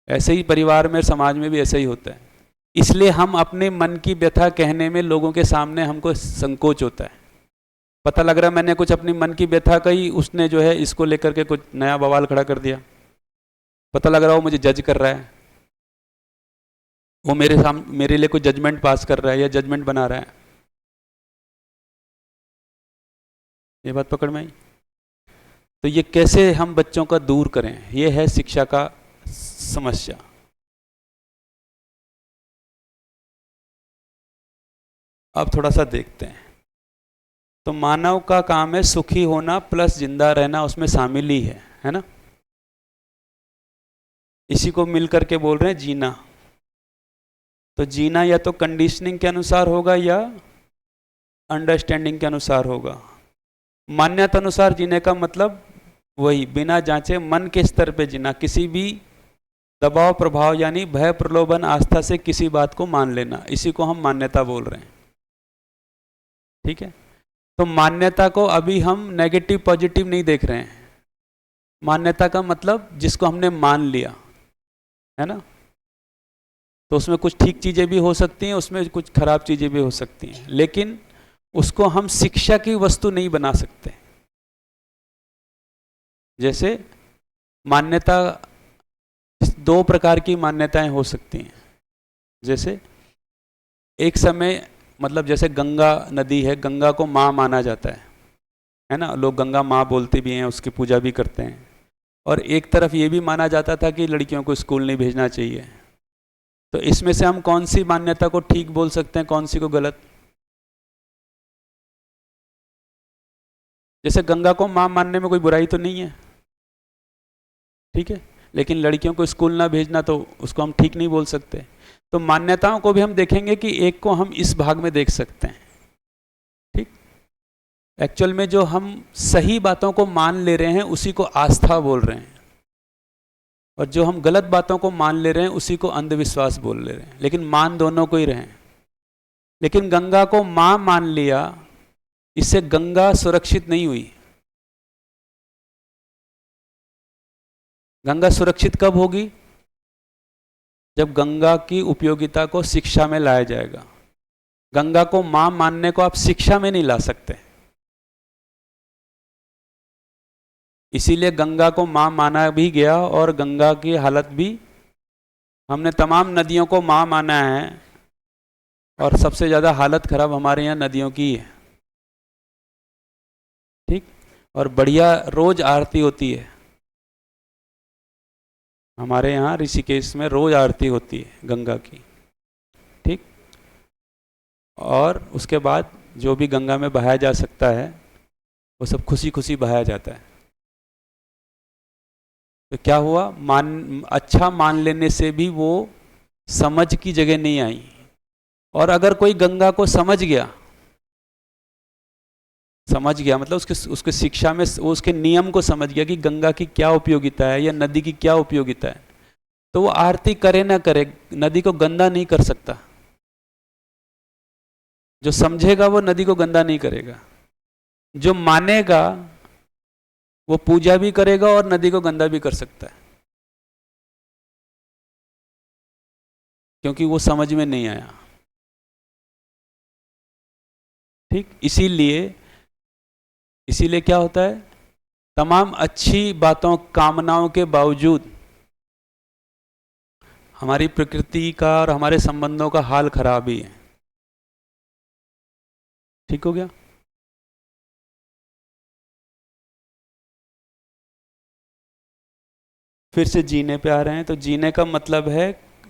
ऐसे ही परिवार में, समाज में भी ऐसा ही होता है। इसलिए हम अपने मन की व्यथा कहने में लोगों के सामने हमको संकोच होता है। पता लग रहा है मैंने कुछ अपनी मन की व्यथा कही, उसने जो है इसको लेकर के कुछ नया बवाल खड़ा कर दिया। पता लग रहा है वो मुझे जज कर रहा है, वो मेरे लिए कोई जजमेंट पास कर रहा है या जजमेंट बना रहा है। ये बात पकड़ में आई? तो ये कैसे हम बच्चों का दूर करें, ये है शिक्षा का समस्या। अब थोड़ा सा देखते हैं। तो मानव का काम है सुखी होना प्लस जिंदा रहना, उसमें शामिल ही है ना। इसी को मिलकर के बोल रहे हैं जीना। तो जीना या तो कंडीशनिंग के अनुसार होगा या अंडरस्टैंडिंग के अनुसार होगा। मान्यता अनुसार जीने का मतलब वही बिना जांचे मन के स्तर पे जीना, किसी भी दबाव प्रभाव यानी भय प्रलोभन आस्था से किसी बात को मान लेना, इसी को हम मान्यता बोल रहे हैं। ठीक है, तो मान्यता को अभी हम नेगेटिव पॉजिटिव नहीं देख रहे हैं। मान्यता का मतलब जिसको हमने मान लिया है ना, तो उसमें कुछ ठीक चीजें भी हो सकती हैं, उसमें कुछ खराब चीजें भी हो सकती हैं, लेकिन उसको हम शिक्षा की वस्तु नहीं बना सकते। जैसे मान्यता, दो प्रकार की मान्यताएं हो सकती हैं। जैसे एक समय मतलब जैसे गंगा नदी है, गंगा को माँ माना जाता है ना, लोग गंगा माँ बोलते भी हैं, उसकी पूजा भी करते हैं। और एक तरफ ये भी माना जाता था कि लड़कियों को स्कूल नहीं भेजना चाहिए। तो इसमें से हम कौन सी मान्यता को ठीक बोल सकते हैं, कौन सी को गलत? जैसे गंगा को माँ मानने में कोई बुराई तो नहीं है, ठीक है, लेकिन लड़कियों को स्कूल ना भेजना तो उसको हम ठीक नहीं बोल सकते। तो मान्यताओं को भी हम देखेंगे कि एक को हम इस भाग में देख सकते हैं। ठीक, एक्चुअल में जो हम सही बातों को मान ले रहे हैं उसी को आस्था बोल रहे हैं, और जो हम गलत बातों को मान ले रहे हैं उसी को अंधविश्वास बोल ले रहे हैं, लेकिन मान दोनों को ही रहे हैं। लेकिन गंगा को मां मान लिया, इससे गंगा सुरक्षित नहीं हुई। गंगा सुरक्षित कब होगी? जब गंगा की उपयोगिता को शिक्षा में लाया जाएगा। गंगा को मां मानने को आप शिक्षा में नहीं ला सकते, इसीलिए गंगा को मां माना भी गया, और गंगा की हालत भी, हमने तमाम नदियों को मां माना है, और सबसे ज्यादा हालत खराब हमारे यहाँ नदियों की है। ठीक, और बढ़िया रोज आरती होती है हमारे यहाँ ऋषिकेश में, रोज आरती होती है गंगा की। ठीक, और उसके बाद जो भी गंगा में बहाया जा सकता है वो सब खुशी खुशी बहाया जाता है। तो क्या हुआ, अच्छा मान लेने से भी वो समझ की जगह नहीं आई। और अगर कोई गंगा को समझ गया मतलब उसके शिक्षा में वो उसके नियम को समझ गया कि गंगा की क्या उपयोगिता है या नदी की क्या उपयोगिता है, तो वो आरती करे ना करे नदी को गंदा नहीं कर सकता। जो समझेगा वो नदी को गंदा नहीं करेगा, जो मानेगा वो पूजा भी करेगा और नदी को गंदा भी कर सकता है, क्योंकि वो समझ में नहीं आया। ठीक, इसीलिए क्या होता है, तमाम अच्छी बातों कामनाओं के बावजूद हमारी प्रकृति का और हमारे संबंधों का हाल खराब ही है। ठीक हो गया? फिर से जीने पे आ रहे हैं। तो जीने का मतलब है,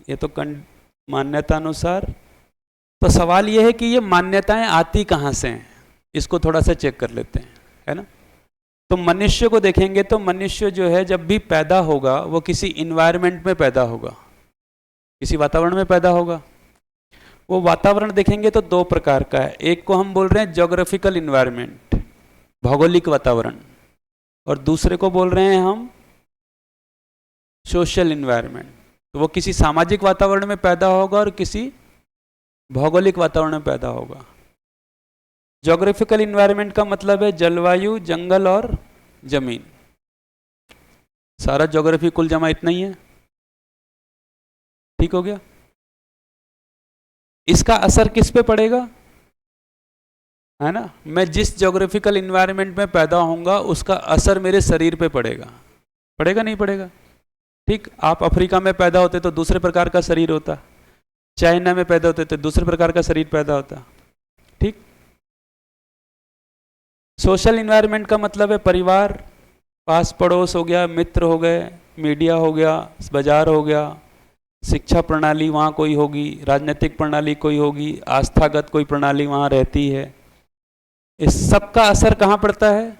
ये तो मान्यता अनुसार। तो सवाल ये है कि ये मान्यताएं आती कहाँ से हैं, इसको थोड़ा सा चेक कर लेते हैं, है ना। तो मनुष्य को देखेंगे तो मनुष्य जो है जब भी पैदा होगा वो किसी इन्वायरमेंट में पैदा होगा, किसी वातावरण में पैदा होगा। वो वातावरण देखेंगे तो दो प्रकार का है, एक को हम बोल रहे हैं ज्योग्राफिकल इन्वायरमेंट, भौगोलिक वातावरण, और दूसरे को बोल रहे हैं हम सोशल इन्वायरमेंट। तो वो किसी सामाजिक वातावरण में पैदा होगा और किसी भौगोलिक वातावरण में पैदा होगा। ज्योग्राफिकल इन्वायरमेंट का मतलब है जलवायु, जंगल और जमीन। सारा ज्योग्राफी कुल जमा इतना ही है। ठीक हो गया? इसका असर किस पे पड़ेगा, है ना। मैं जिस ज्योग्राफिकल इन्वायरमेंट में पैदा होऊंगा उसका असर मेरे शरीर पे पड़ेगा, पड़ेगा नहीं पड़ेगा? ठीक, आप अफ्रीका में पैदा होते तो दूसरे प्रकार का शरीर होता, चाइना में पैदा होते तो दूसरे प्रकार का शरीर पैदा होता। ठीक, सोशल इन्वायरमेंट का मतलब है परिवार, पास पड़ोस हो गया, मित्र हो गए, मीडिया हो गया, बाजार हो गया, शिक्षा प्रणाली वहाँ कोई होगी, राजनीतिक प्रणाली कोई होगी, आस्थागत कोई प्रणाली वहाँ रहती है। इस सब का असर कहाँ पड़ता है?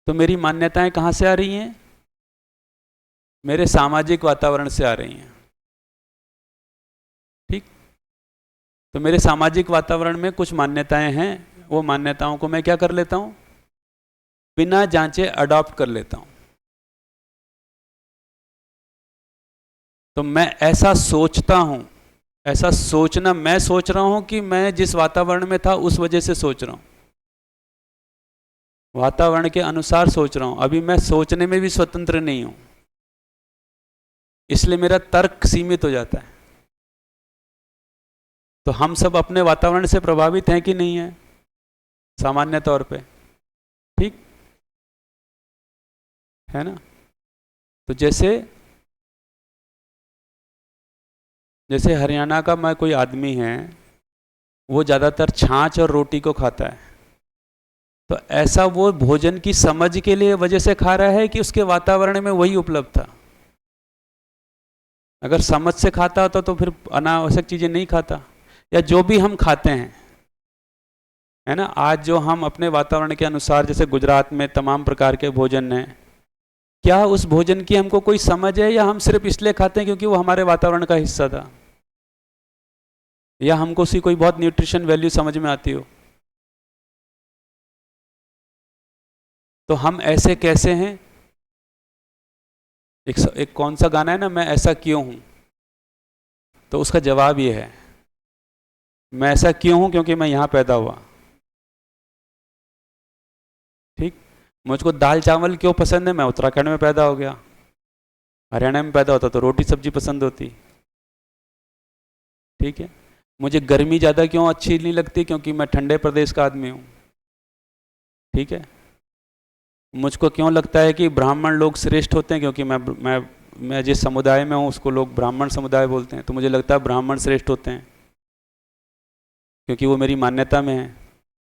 तो मेरी मान्यताएं कहाँ से आ रही हैं? मेरे सामाजिक वातावरण से आ रही हैं। ठीक, तो मेरे सामाजिक वातावरण में कुछ मान्यताएं हैं, वो मान्यताओं को मैं क्या कर लेता हूं, बिना जांचे अडॉप्ट कर लेता हूं। तो मैं ऐसा सोचता हूं, ऐसा सोचना, मैं सोच रहा हूं कि मैं जिस वातावरण में था उस वजह से सोच रहा हूं, वातावरण के अनुसार सोच रहा हूं। अभी मैं सोचने में भी स्वतंत्र नहीं हूं, इसलिए मेरा तर्क सीमित हो जाता है। तो हम सब अपने वातावरण से प्रभावित हैं कि नहीं है, सामान्य तौर पे, ठीक है ना। तो जैसे जैसे हरियाणा का मैं कोई आदमी है, वो ज़्यादातर छाछ और रोटी को खाता है, तो ऐसा वो भोजन की समझ के लिए वजह से खा रहा है कि उसके वातावरण में वही उपलब्ध था। अगर समझ से खाता होता तो फिर अनावश्यक चीज़ें नहीं खाता। या जो भी हम खाते हैं, है ना, आज जो हम अपने वातावरण के अनुसार, जैसे गुजरात में तमाम प्रकार के भोजन हैं, क्या उस भोजन की हमको कोई समझ है, या हम सिर्फ इसलिए खाते हैं क्योंकि वो हमारे वातावरण का हिस्सा था, या हमको उसी कोई बहुत न्यूट्रिशन वैल्यू समझ में आती हो। तो हम ऐसे कैसे हैं? एक कौन सा गाना है ना, मैं ऐसा क्यों हूं, तो उसका जवाब ये है, मैं ऐसा क्यों हूं क्योंकि मैं यहां पैदा हुआ। ठीक, मुझको दाल चावल क्यों पसंद है, मैं उत्तराखंड में पैदा हो गया, हरियाणा में पैदा होता तो रोटी सब्जी पसंद होती। ठीक है, मुझे गर्मी ज़्यादा क्यों अच्छी नहीं लगती, क्योंकि मैं ठंडे प्रदेश का आदमी हूँ। ठीक है, मुझको क्यों लगता है कि ब्राह्मण लोग श्रेष्ठ होते हैं, क्योंकि मैं जिस समुदाय में हूँ उसको लोग ब्राह्मण समुदाय बोलते हैं, तो मुझे लगता है ब्राह्मण श्रेष्ठ होते हैं, क्योंकि वो मेरी मान्यता में है।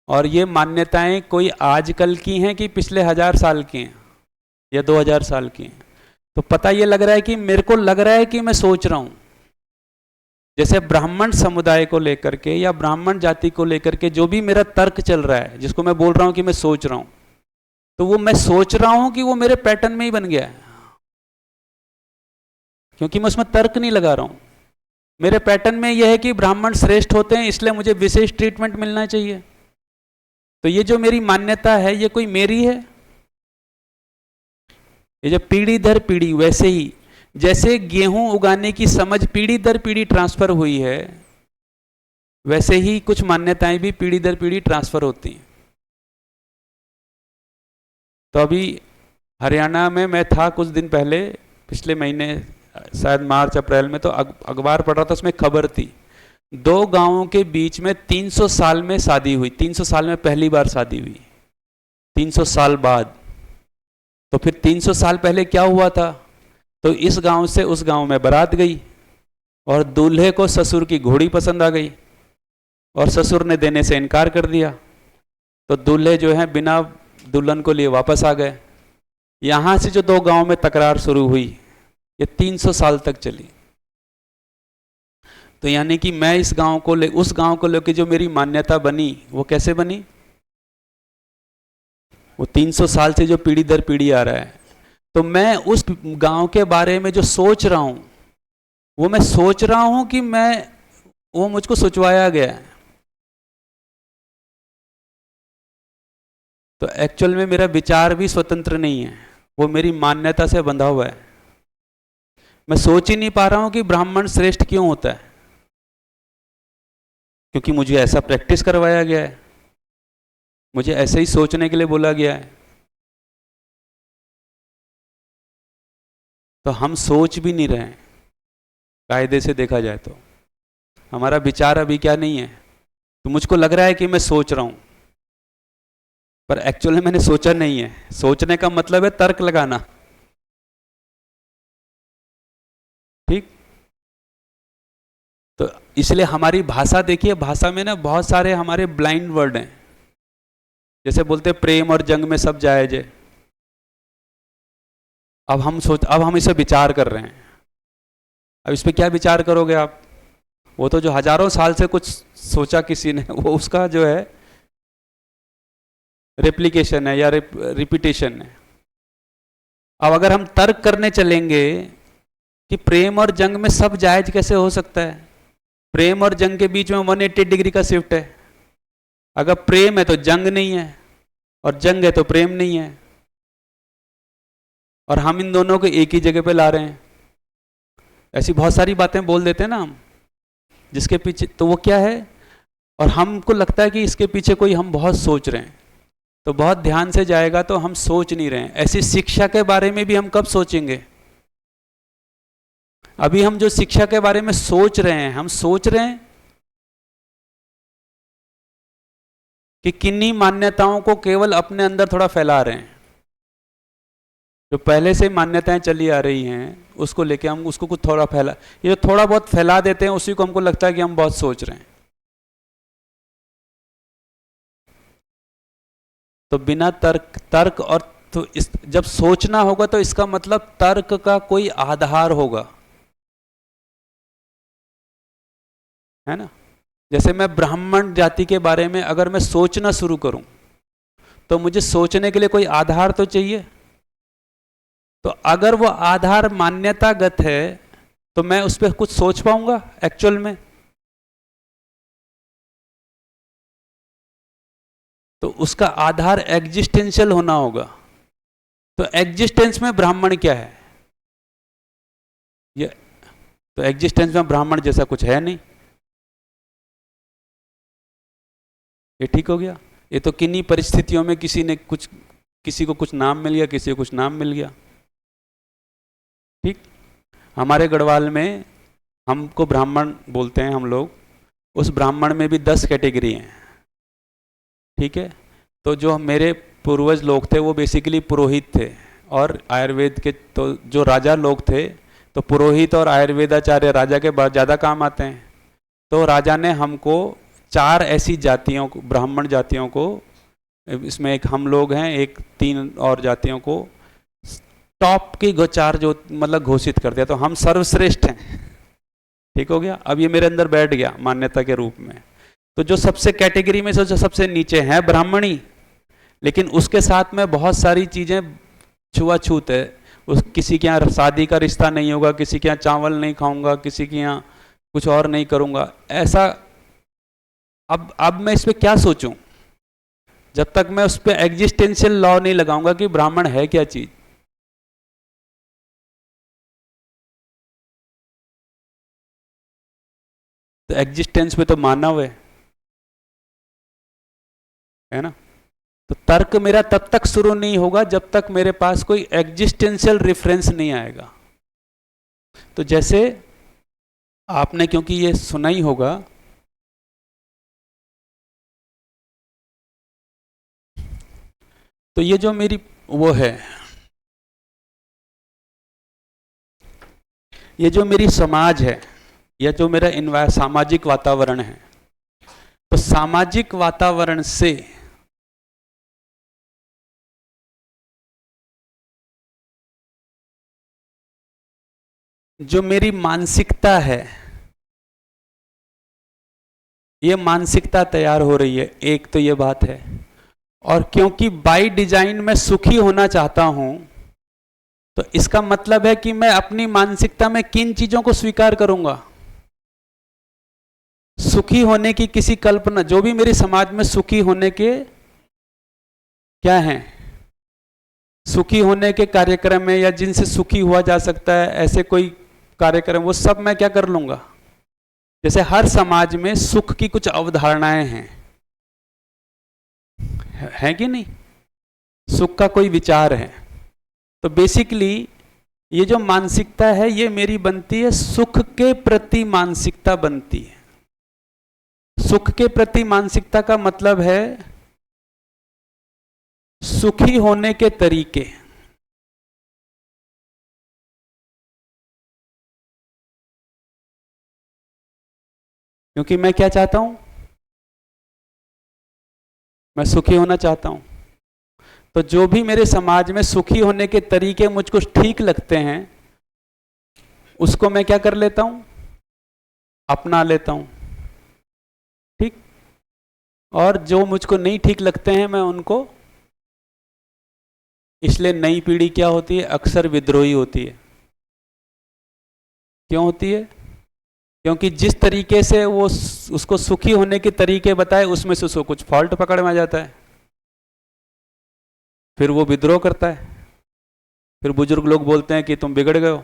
और ये मान्यताएं कोई आजकल की हैं कि पिछले 1000 साल की हैं या 2000 साल की हैं। तो पता ये लग रहा है कि मेरे को लग रहा है कि मैं सोच रहा हूँ। जैसे ब्राह्मण समुदाय को लेकर के या ब्राह्मण जाति को लेकर के जो भी मेरा तर्क चल रहा है, जिसको मैं बोल रहा हूँ कि मैं सोच रहा हूँ, तो वो मैं सोच रहा हूँ कि वो मेरे पैटर्न में ही बन गया है, क्योंकि मैं उसमें तर्क नहीं लगा रहा हूँ। मेरे पैटर्न में यह है कि ब्राह्मण श्रेष्ठ होते हैं, इसलिए मुझे विशेष ट्रीटमेंट मिलना चाहिए। तो ये जो मेरी मान्यता है, ये कोई मेरी है? ये जो पीढ़ी दर पीढ़ी, वैसे ही जैसे गेहूं उगाने की समझ पीढ़ी दर पीढ़ी ट्रांसफर हुई है, वैसे ही कुछ मान्यताएं भी पीढ़ी दर पीढ़ी ट्रांसफर होती हैं। तो अभी हरियाणा में मैं था कुछ दिन पहले, पिछले महीने शायद मार्च अप्रैल में, तो अखबार पढ़ रहा था, उसमें खबर थी 2 गांवों के बीच में 300 साल में शादी हुई, 300 साल में पहली बार शादी हुई, 300 साल बाद। तो फिर 300 साल पहले क्या हुआ था? तो इस गांव से उस गांव में बारात गई और दूल्हे को ससुर की घोड़ी पसंद आ गई और ससुर ने देने से इनकार कर दिया, तो दूल्हे जो है बिना दुल्हन को लिए वापस आ गए। यहां से जो 2 गांव में तकरार शुरू हुई, ये 300 साल तक चली। तो यानी कि मैं इस गांव को उस गांव को लेकर जो मेरी मान्यता बनी, वो कैसे बनी? वो 300 साल से जो पीढ़ी दर पीढ़ी आ रहा है। तो मैं उस गांव के बारे में जो सोच रहा हूं, वो मैं सोच रहा हूं कि वो मुझको सोचवाया गया है। तो एक्चुअल में मेरा विचार भी स्वतंत्र नहीं है, वो मेरी मान्यता से बंधा हुआ है। मैं सोच ही नहीं पा रहा हूं कि ब्राह्मण श्रेष्ठ क्यों होता है, क्योंकि मुझे ऐसा प्रैक्टिस करवाया गया है, मुझे ऐसे ही सोचने के लिए बोला गया है। तो हम सोच भी नहीं रहे हैं, कायदे से देखा जाए तो हमारा विचार अभी क्या नहीं है। तो मुझको लग रहा है कि मैं सोच रहा हूं, पर एक्चुअली मैंने सोचा नहीं है। सोचने का मतलब है तर्क लगाना। ठीक, तो इसलिए हमारी भाषा देखिए, भाषा में ना बहुत सारे हमारे ब्लाइंड वर्ड हैं। जैसे बोलते प्रेम और जंग में सब जायज है। अब हम इसे विचार कर रहे हैं। अब इस पे क्या विचार करोगे आप? वो तो जो हजारों साल से कुछ सोचा किसी ने, वो उसका जो है रेप्लिकेशन है या रिपीटेशन है। अब अगर हम तर्क करने चलेंगे कि प्रेम और जंग में सब जायज कैसे हो सकता है, प्रेम और जंग के बीच में 180 डिग्री का शिफ्ट है। अगर प्रेम है तो जंग नहीं है, और जंग है तो प्रेम नहीं है, और हम इन दोनों को एक ही जगह पे ला रहे हैं। ऐसी बहुत सारी बातें बोल देते हैं ना हम, जिसके पीछे तो वो क्या है, और हमको लगता है कि इसके पीछे कोई हम बहुत सोच रहे हैं। तो बहुत ध्यान से जाएगा तो हम सोच नहीं रहे हैं। ऐसी शिक्षा के बारे में भी हम कब सोचेंगे? अभी हम जो शिक्षा के बारे में सोच रहे हैं, हम सोच रहे हैं कि किन्हीं मान्यताओं को केवल अपने अंदर थोड़ा फैला रहे हैं। जो पहले से मान्यताएं चली आ रही हैं उसको लेके हम उसको कुछ थोड़ा फैला, ये जो थोड़ा बहुत फैला देते हैं उसी को हमको लगता है कि हम बहुत सोच रहे हैं। तो बिना तर्क और तो जब सोचना होगा तो इसका मतलब तर्क का कोई आधार होगा, है ना। जैसे मैं ब्राह्मण जाति के बारे में अगर मैं सोचना शुरू करूं तो मुझे सोचने के लिए कोई आधार तो चाहिए। तो अगर वो आधार मान्यतागत है तो मैं उस पर कुछ सोच पाऊंगा एक्चुअल में? तो उसका आधार एग्जिस्टेंशियल होना होगा। तो एग्जिस्टेंस में ब्राह्मण क्या है? ये तो एग्जिस्टेंस में ब्राह्मण जैसा कुछ है नहीं। ये ठीक हो गया। ये तो किन्हीं परिस्थितियों में किसी को कुछ नाम मिल गया, किसी को कुछ नाम मिल गया। ठीक। हमारे गढ़वाल में हमको ब्राह्मण बोलते हैं हम लोग। उस ब्राह्मण में भी 10 कैटेगरी हैं। ठीक है। तो जो मेरे पूर्वज लोग थे वो बेसिकली पुरोहित थे, और आयुर्वेद के तो जो राजा लोग थे तो पुरोहित और आयुर्वेदाचार्य राजा के बाद ज़्यादा काम आते हैं। तो राजा ने हमको 4 ऐसी जातियों को, ब्राह्मण जातियों को, इसमें एक हम लोग हैं, एक 3 और जातियों को टॉप की 4 जो मतलब घोषित कर दिया। तो हम सर्वश्रेष्ठ हैं। ठीक हो गया। अब ये मेरे अंदर बैठ गया मान्यता के रूप में। तो जो सबसे कैटेगरी में से जो सबसे नीचे है ब्राह्मणी, लेकिन उसके साथ में बहुत सारी चीजें छुआछूत है। किसी के यहाँ शादी का रिश्ता नहीं होगा, किसी के यहाँ चावल नहीं खाऊंगा, किसी के यहाँ कुछ और नहीं करूंगा, ऐसा। अब मैं इस पर क्या सोचूं जब तक मैं उस पर एग्जिस्टेंशियल लॉ नहीं लगाऊंगा कि ब्राह्मण है क्या चीज। तो एग्जिस्टेंस में तो मानव है ना। तो तर्क मेरा तब तक शुरू नहीं होगा जब तक मेरे पास कोई एग्जिस्टेंशियल रेफरेंस नहीं आएगा। तो जैसे आपने, क्योंकि ये सुना ही होगा, तो ये जो मेरी वो है, ये जो मेरी समाज है, या जो मेरा सामाजिक वातावरण है, तो सामाजिक वातावरण से जो मेरी मानसिकता है, ये मानसिकता तैयार हो रही है। एक तो ये बात है। और क्योंकि बाय डिजाइन मैं सुखी होना चाहता हूं, तो इसका मतलब है कि मैं अपनी मानसिकता में किन चीजों को स्वीकार करूंगा। सुखी होने की किसी कल्पना, जो भी मेरे समाज में सुखी होने के क्या हैं, सुखी होने के कार्यक्रम है, या जिनसे सुखी हुआ जा सकता है ऐसे कोई कार्यक्रम, वो सब मैं क्या कर लूंगा। जैसे हर समाज में सुख की कुछ अवधारणाएं हैं, है कि नहीं? सुख का कोई विचार है। तो बेसिकली ये जो मानसिकता है ये मेरी बनती है, सुख के प्रति मानसिकता बनती है। सुख के प्रति मानसिकता का मतलब है सुखी होने के तरीके। क्योंकि मैं क्या चाहता हूं, मैं सुखी होना चाहता हूं। तो जो भी मेरे समाज में सुखी होने के तरीके मुझको ठीक लगते हैं, उसको मैं क्या कर लेता हूं, अपना लेता हूं। ठीक। और जो मुझको नहीं ठीक लगते हैं मैं उनको, इसलिए नई पीढ़ी क्या होती है, अक्सर विद्रोही होती है। क्यों होती है? क्योंकि जिस तरीके से वो उसको सुखी होने के तरीके बताए उसमें से उसको कुछ फॉल्ट पकड़ में आ जाता है, फिर वो विद्रोह करता है, फिर बुजुर्ग लोग बोलते हैं कि तुम बिगड़ गए हो।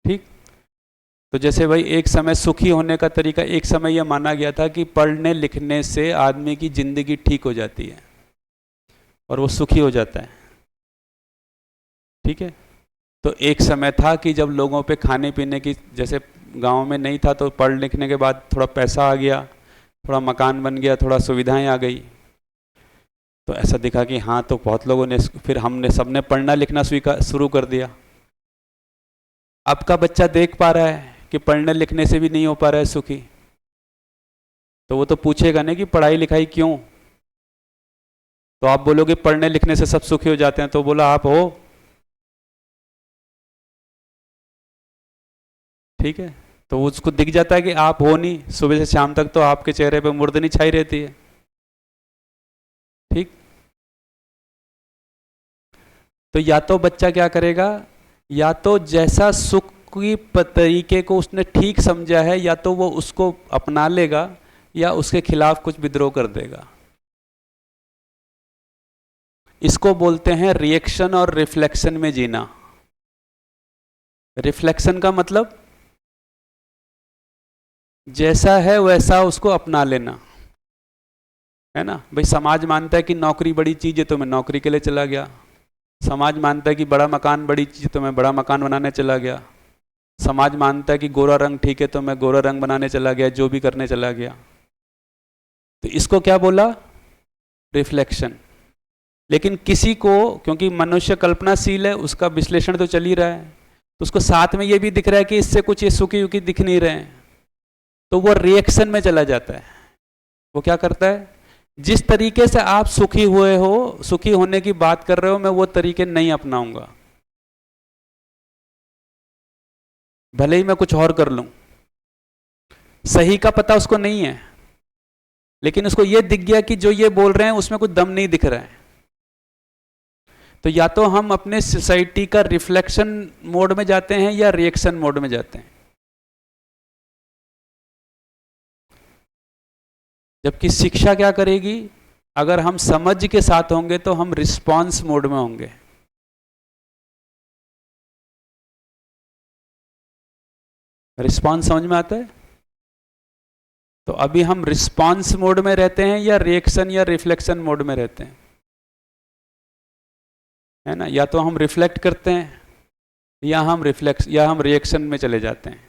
ठीक। तो जैसे भाई एक समय सुखी होने का तरीका, एक समय यह माना गया था कि पढ़ने लिखने से आदमी की जिंदगी ठीक हो जाती है और वो सुखी हो जाता है। ठीक है। तो एक समय था कि जब लोगों पे खाने पीने की, जैसे गांव में नहीं था, तो पढ़ लिखने के बाद थोड़ा पैसा आ गया, थोड़ा मकान बन गया, थोड़ा सुविधाएं आ गई, तो ऐसा दिखा कि हाँ, तो बहुत लोगों ने, फिर हमने सबने पढ़ना लिखना स्वीकार शुरू कर दिया। अब का बच्चा देख पा रहा है कि पढ़ने लिखने से भी नहीं हो पा रहा है सुखी, तो वो तो पूछेगा नहीं कि पढ़ाई लिखाई क्यों। तो आप बोलोगे पढ़ने लिखने से सब सुखी हो जाते हैं, तो बोला आप हो। ठीक है। तो उसको दिख जाता है कि आप हो नहीं, सुबह से शाम तक तो आपके चेहरे पे मुर्दनी छाई रहती है। ठीक। तो या तो बच्चा क्या करेगा, या तो जैसा सुख की तरीके को उसने ठीक समझा है, या तो वो उसको अपना लेगा या उसके खिलाफ कुछ विद्रोह कर देगा। इसको बोलते हैं रिएक्शन और रिफ्लेक्शन में जीना। रिफ्लेक्शन का मतलब जैसा है वैसा उसको अपना लेना, है ना। भाई समाज मानता है कि नौकरी बड़ी चीज है, तो मैं नौकरी के लिए चला गया। समाज मानता है कि बड़ा मकान बड़ी चीज, तो मैं बड़ा मकान बनाने चला गया। समाज मानता है कि गोरा रंग ठीक है, तो मैं गोरा रंग बनाने चला गया, जो भी करने चला गया। तो इसको क्या बोला, रिफ्लेक्शन। लेकिन किसी को, क्योंकि मनुष्य कल्पनाशील है, उसका विश्लेषण तो चल ही रहा है, तो उसको साथ में ये भी दिख रहा है कि इससे कुछ ये सुखी उखी दिख नहीं रहे हैं, तो वो रिएक्शन में चला जाता है। वो क्या करता है, जिस तरीके से आप सुखी हुए हो, सुखी होने की बात कर रहे हो, मैं वो तरीके नहीं अपनाऊंगा, भले ही मैं कुछ और कर लूं। सही का पता उसको नहीं है, लेकिन उसको ये दिख गया कि जो ये बोल रहे हैं उसमें कुछ दम नहीं दिख रहा है। तो या तो हम अपने सोसाइटी का रिफ्लेक्शन मोड में जाते हैं या रिएक्शन मोड में जाते हैं। जबकि शिक्षा क्या करेगी, अगर हम समझ के साथ होंगे तो हम रिस्पॉन्स मोड में होंगे। रिस्पॉन्स समझ में आता है। तो अभी हम रिस्पॉन्स मोड में रहते हैं या रिएक्शन या रिफ्लेक्शन मोड में रहते हैं, है ना। या तो हम रिफ्लेक्ट करते हैं या हम रिएक्शन में चले जाते हैं।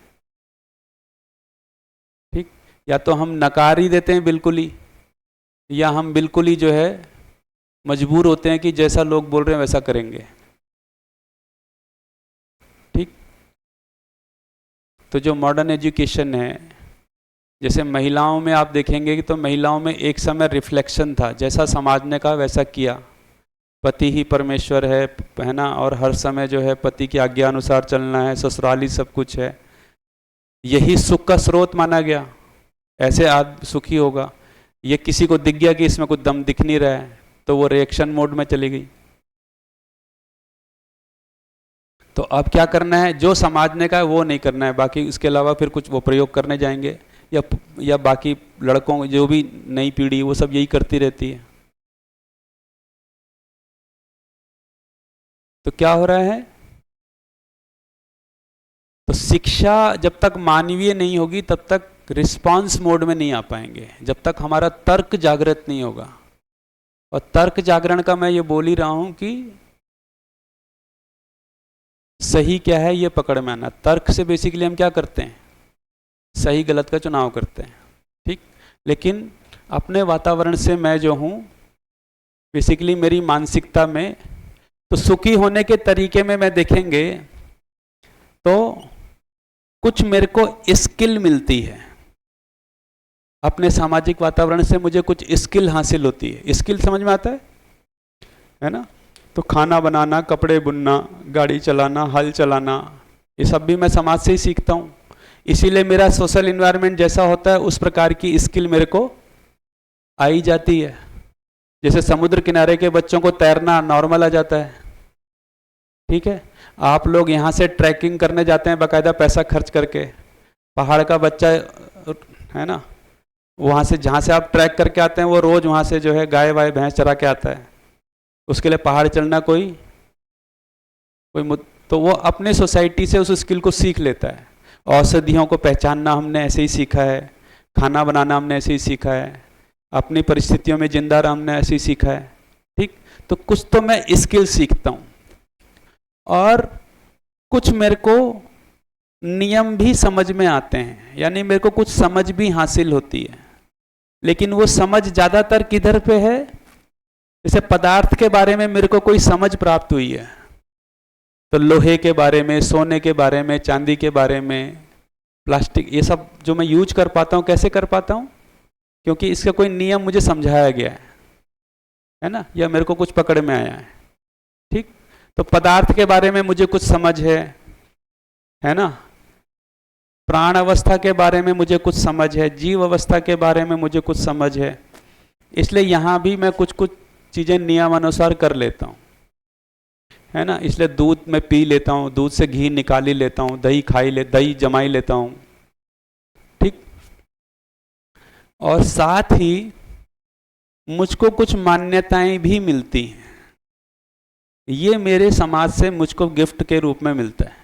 ठीक। या तो हम नकार ही देते हैं बिल्कुल ही, या हम बिल्कुल ही जो है मजबूर होते हैं कि जैसा लोग बोल रहे हैं वैसा करेंगे। ठीक। तो जो मॉडर्न एजुकेशन है, जैसे महिलाओं में आप देखेंगे कि तो महिलाओं में एक समय रिफ्लेक्शन था, जैसा समाज ने कहा वैसा किया, पति ही परमेश्वर है ना, और हर समय जो है पति की आज्ञा अनुसार चलना है, ससुराली सब कुछ है, यही सुख का स्रोत माना गया, ऐसे आदमी सुखी होगा। ये किसी को दिख गया कि इसमें कुछ दम दिख नहीं रहा है, तो वो रिएक्शन मोड में चली गई। तो अब क्या करना है, जो समाज ने कहा वो नहीं करना है, बाकी इसके अलावा फिर कुछ वो प्रयोग करने जाएंगे, या बाकी लड़कों जो भी नई पीढ़ी वो सब यही करती रहती है। तो क्या हो रहा है, तो शिक्षा जब तक मानवीय नहीं होगी तब तक रिस्पांस मोड में नहीं आ पाएंगे, जब तक हमारा तर्क जागृत नहीं होगा। और तर्क जागरण का मैं ये बोल ही रहा हूं कि सही क्या है ये पकड़ में आना। तर्क से बेसिकली हम क्या करते हैं, सही गलत का चुनाव करते हैं। ठीक। लेकिन अपने वातावरण से मैं जो हूं, बेसिकली मेरी मानसिकता में, तो सुखी होने के तरीके में मैं देखेंगे तो कुछ मेरे को स्किल मिलती है, अपने सामाजिक वातावरण से मुझे कुछ स्किल हासिल होती है। स्किल समझ में आता है ना। तो खाना बनाना, कपड़े बुनना, गाड़ी चलाना, हल चलाना, ये सब भी मैं समाज से ही सीखता हूँ। इसीलिए मेरा सोशल इन्वायरमेंट जैसा होता है उस प्रकार की स्किल मेरे को आई जाती है। जैसे समुद्र किनारे के बच्चों को तैरना नॉर्मल आ जाता है, ठीक है, आप लोग यहाँ से ट्रैकिंग करने जाते हैं बाकायदा पैसा खर्च करके, पहाड़ का बच्चा है ना, वहाँ से जहाँ से आप ट्रैक करके आते हैं वो रोज वहाँ से जो है गाय वाय भैंस चरा के आता है, उसके लिए पहाड़ चढ़ना कोई तो वो अपने सोसाइटी से उस स्किल को सीख लेता है। औषधियों को पहचानना हमने ऐसे ही सीखा है, खाना बनाना हमने ऐसे ही सीखा है, अपनी परिस्थितियों में जिंदा रहना हमने ऐसे ही सीखा है। ठीक, तो कुछ तो मैं स्किल सीखता हूँ और कुछ मेरे को नियम भी समझ में आते हैं, यानी मेरे को कुछ समझ भी हासिल होती है। लेकिन वो समझ ज़्यादातर किधर पे है? जैसे पदार्थ के बारे में मेरे को कोई समझ प्राप्त हुई है तो लोहे के बारे में, सोने के बारे में, चांदी के बारे में, प्लास्टिक, ये सब जो मैं यूज कर पाता हूँ, कैसे कर पाता हूँ? क्योंकि इसका कोई नियम मुझे समझाया गया है ना, या मेरे को कुछ पकड़ में आया है। ठीक, तो पदार्थ के बारे में मुझे कुछ समझ है ना, प्राण अवस्था के बारे में मुझे कुछ समझ है, जीव अवस्था के बारे में मुझे कुछ समझ है, इसलिए यहाँ भी मैं कुछ कुछ चीज़ें नियम अनुसार कर लेता हूँ, है ना। इसलिए दूध मैं पी लेता हूँ, दूध से घी निकाल ही लेता हूँ, दही जमाई लेता हूँ। ठीक, और साथ ही मुझको कुछ मान्यताएं भी मिलती हैं, ये मेरे समाज से मुझको गिफ्ट के रूप में मिलता है।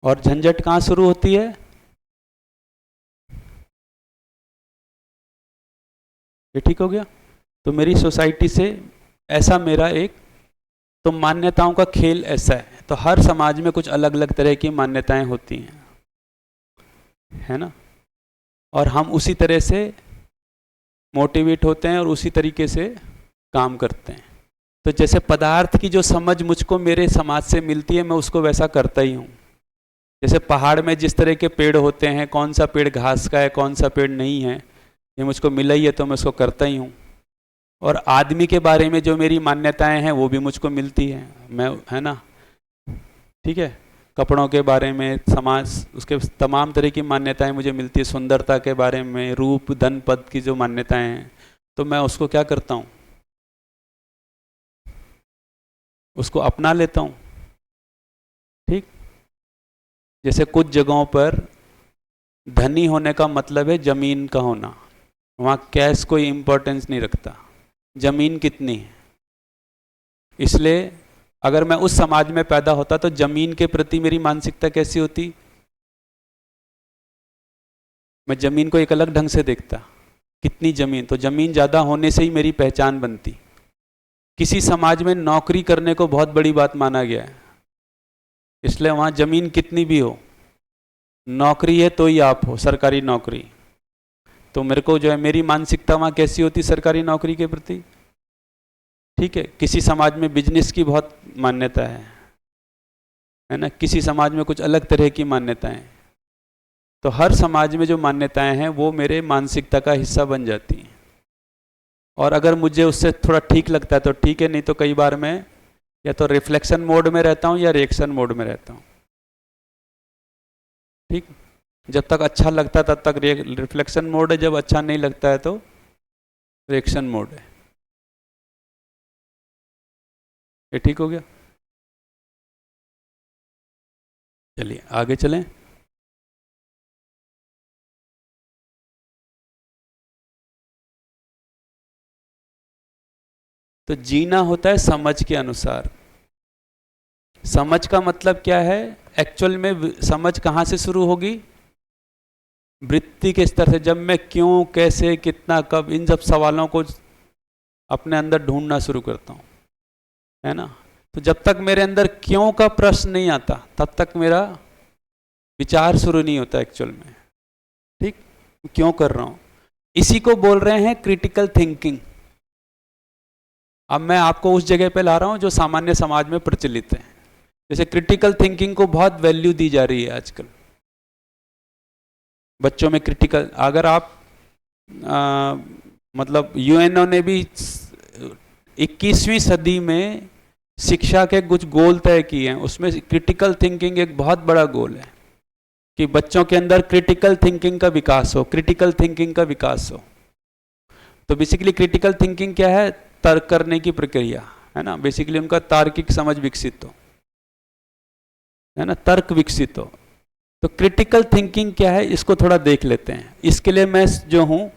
और झंझट कहाँ शुरू होती है? ये ठीक हो गया। तो मेरी सोसाइटी से ऐसा मेरा एक तो मान्यताओं का खेल ऐसा है, तो हर समाज में कुछ अलग अलग तरह की मान्यताएं होती हैं, है ना, और हम उसी तरह से मोटिवेट होते हैं और उसी तरीके से काम करते हैं। तो जैसे पदार्थ की जो समझ मुझको मेरे समाज से मिलती है, मैं उसको वैसा करता ही हूँ। जैसे पहाड़ में जिस तरह के पेड़ होते हैं, कौन सा पेड़ घास का है, कौन सा पेड़ नहीं है, ये मुझको मिला ही है तो मैं उसको करता ही हूँ। और आदमी के बारे में जो मेरी मान्यताएं हैं वो भी मुझको मिलती है, मैं, है ना, ठीक है, कपड़ों के बारे में, समाज, उसके तमाम तरह की मान्यताएं मुझे मिलती है, सुंदरता के बारे में, रूप धन पद की जो मान्यताएं हैं, तो मैं उसको क्या करता हूँ, उसको अपना लेता हूँ। ठीक, जैसे कुछ जगहों पर धनी होने का मतलब है जमीन का होना, वहाँ कैश कोई इंपॉर्टेंस नहीं रखता, जमीन कितनी है। इसलिए अगर मैं उस समाज में पैदा होता तो जमीन के प्रति मेरी मानसिकता कैसी होती? मैं जमीन को एक अलग ढंग से देखता, कितनी जमीन, तो जमीन ज़्यादा होने से ही मेरी पहचान बनती। किसी समाज में नौकरी करने को बहुत बड़ी बात माना गया है, इसलिए वहाँ जमीन कितनी भी हो, नौकरी है तो ही आप हो, सरकारी नौकरी। तो मेरे को जो है मेरी मानसिकता वहाँ कैसी होती सरकारी नौकरी के प्रति? ठीक है, किसी समाज में बिजनेस की बहुत मान्यता है ना, किसी समाज में कुछ अलग तरह की मान्यताएं। तो हर समाज में जो मान्यताएं हैं वो मेरे मानसिकता का हिस्सा बन जाती हैं, और अगर मुझे उससे थोड़ा ठीक लगता है तो ठीक है, नहीं तो कई बार मैं या तो रिफ्लेक्शन मोड में रहता हूँ या रिएक्शन मोड में रहता हूँ। ठीक, जब तक अच्छा लगता है तब तक रिफ्लेक्शन मोड है, जब अच्छा नहीं लगता है तो रिएक्शन मोड है। ये ठीक हो गया? चलिए आगे चलें। तो जीना होता है समझ के अनुसार। समझ का मतलब क्या है? एक्चुअल में समझ कहाँ से शुरू होगी? वृत्ति के स्तर से। जब मैं क्यों, कैसे, कितना, कब, इन सब सवालों को अपने अंदर ढूंढना शुरू करता हूँ, है ना। तो जब तक मेरे अंदर क्यों का प्रश्न नहीं आता तब तक मेरा विचार शुरू नहीं होता एक्चुअल में। ठीक, क्यों कर रहा हूँ, इसी को बोल रहे हैं क्रिटिकल थिंकिंग। अब मैं आपको उस जगह पे ला रहा हूँ जो सामान्य समाज में प्रचलित है। जैसे क्रिटिकल थिंकिंग को बहुत वैल्यू दी जा रही है आजकल बच्चों में। क्रिटिकल, अगर आप मतलब यूएनओ ने भी 21वीं सदी में शिक्षा के कुछ गोल तय किए हैं, उसमें क्रिटिकल थिंकिंग एक बहुत बड़ा गोल है कि बच्चों के अंदर क्रिटिकल थिंकिंग का विकास हो, क्रिटिकल थिंकिंग का विकास हो। तो बेसिकली क्रिटिकल थिंकिंग क्या है? तर्क करने की प्रक्रिया, है ना, बेसिकली उनका तार्किक समझ विकसित हो, है ना, तर्क विकसित हो। तो क्रिटिकल थिंकिंग क्या है, इसको थोड़ा देख लेते हैं। इसके लिए मैं जो हूं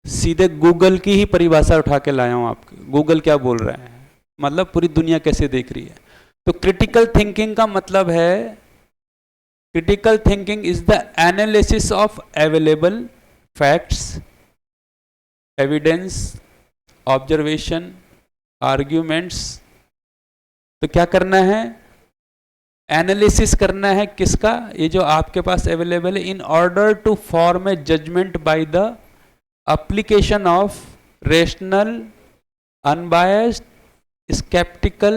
सीधे गूगल की ही परिभाषा उठा के लाया हूं आपके। गूगल क्या बोल रहा है, मतलब पूरी दुनिया कैसे देख रही है। तो क्रिटिकल थिंकिंग का मतलब है, critical thinking is the analysis of available facts, evidence, observation, arguments. तो क्या करना है, एनालिसिस करना है किसका, ये जो आपके पास अवेलेबल है, in order to form a judgement by the application of rational, unbiased, sceptical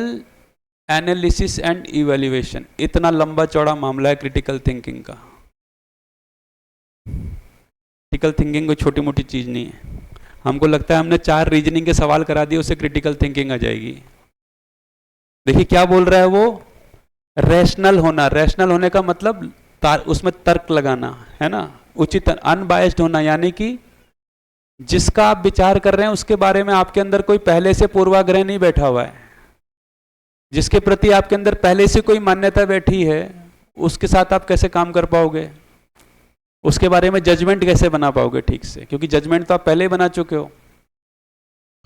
analysis and evaluation. इतना लंबा चौड़ा मामला है क्रिटिकल थिंकिंग का। क्रिटिकल थिंकिंग कोई छोटी मोटी चीज नहीं है। हमको लगता है हमने 4 रीजनिंग के सवाल करा दिए, उससे क्रिटिकल थिंकिंग आ जाएगी। देखिए क्या बोल रहा है वो, रैशनल होना। रैशनल होने का मतलब उसमें तर्क लगाना, है ना, उचित, अनबायस्ड होना, यानी कि जिसका आप विचार कर रहे हैं उसके बारे में आपके अंदर कोई पहले से पूर्वाग्रह नहीं बैठा हुआ है, जिसके प्रति आपके अंदर पहले से कोई मान्यता बैठी है, उसके साथ आप कैसे काम कर पाओगे, उसके बारे में जजमेंट कैसे बना पाओगे ठीक से, क्योंकि जजमेंट तो आप पहले ही बना चुके हो।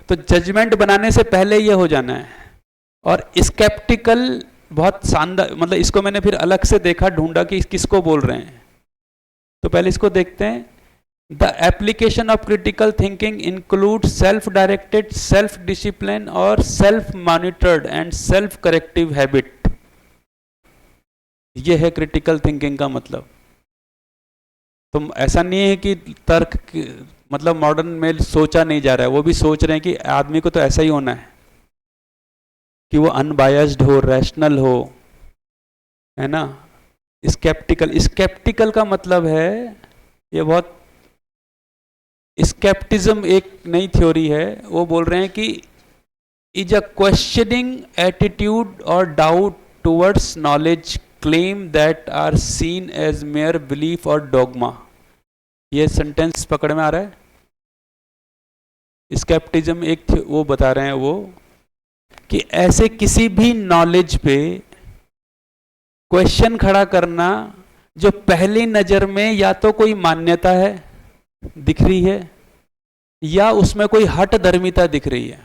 तो जजमेंट बनाने से पहले ये हो जाना है। और स्केप्टिकल बहुत शानदार, मतलब इसको मैंने फिर अलग से देखा, ढूंढा कि किसको बोल रहे हैं। तो पहले इसको देखते हैं। The application of critical thinking include self directed, self discipline और self monitored and self corrective habit. ये है क्रिटिकल थिंकिंग का मतलब। तो ऐसा नहीं है कि तर्क मतलब मॉडर्न में सोचा नहीं जा रहा है, वो भी सोच रहे हैं कि आदमी को तो ऐसा ही होना है कि वो अनबायस्ड हो, रैशनल हो, है ना। स्केप्टिकल, स्केप्टिकल का मतलब है, ये बहुत, स्केप्टिज्म एक नई थ्योरी है। वो बोल रहे हैं कि इज अ क्वेश्चनिंग एटीट्यूड और doubt towards knowledge, claim that are seen as mere belief और डॉगमा। ये सेंटेंस पकड़ में आ रहा है। स्केप्टिज्म एक वो बता रहे हैं वो कि ऐसे किसी भी नॉलेज पे क्वेश्चन खड़ा करना जो पहली नजर में या तो कोई मान्यता है दिख रही है, या उसमें कोई हट धर्मिता दिख रही है।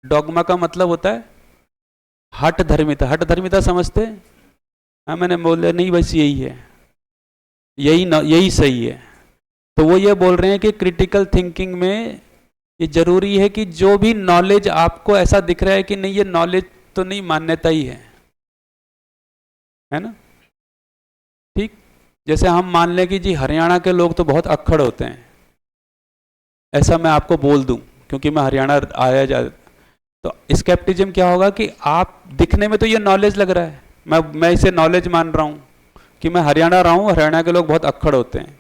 डॉगमा का मतलब होता है हट धर्मिता। हट धर्मिता समझते? हाँ, मैंने बोला नहीं, बस यही है, यही सही है। तो वो ये बोल रहे हैं कि क्रिटिकल थिंकिंग में ये जरूरी है कि जो भी नॉलेज आपको ऐसा दिख रहा है कि नहीं ये नॉलेज तो नहीं, मान्यता ही है ना। ठीक, जैसे हम मान लें कि जी हरियाणा के लोग तो बहुत अक्खड़ होते हैं, ऐसा मैं आपको बोल दूं क्योंकि मैं हरियाणा आया जा, तो स्केप्टिज्म क्या होगा कि आप दिखने में तो ये नॉलेज लग रहा है, मैं इसे नॉलेज मान रहा हूं कि मैं हरियाणा रहा हूं, हरियाणा के लोग बहुत अक्खड़ होते हैं।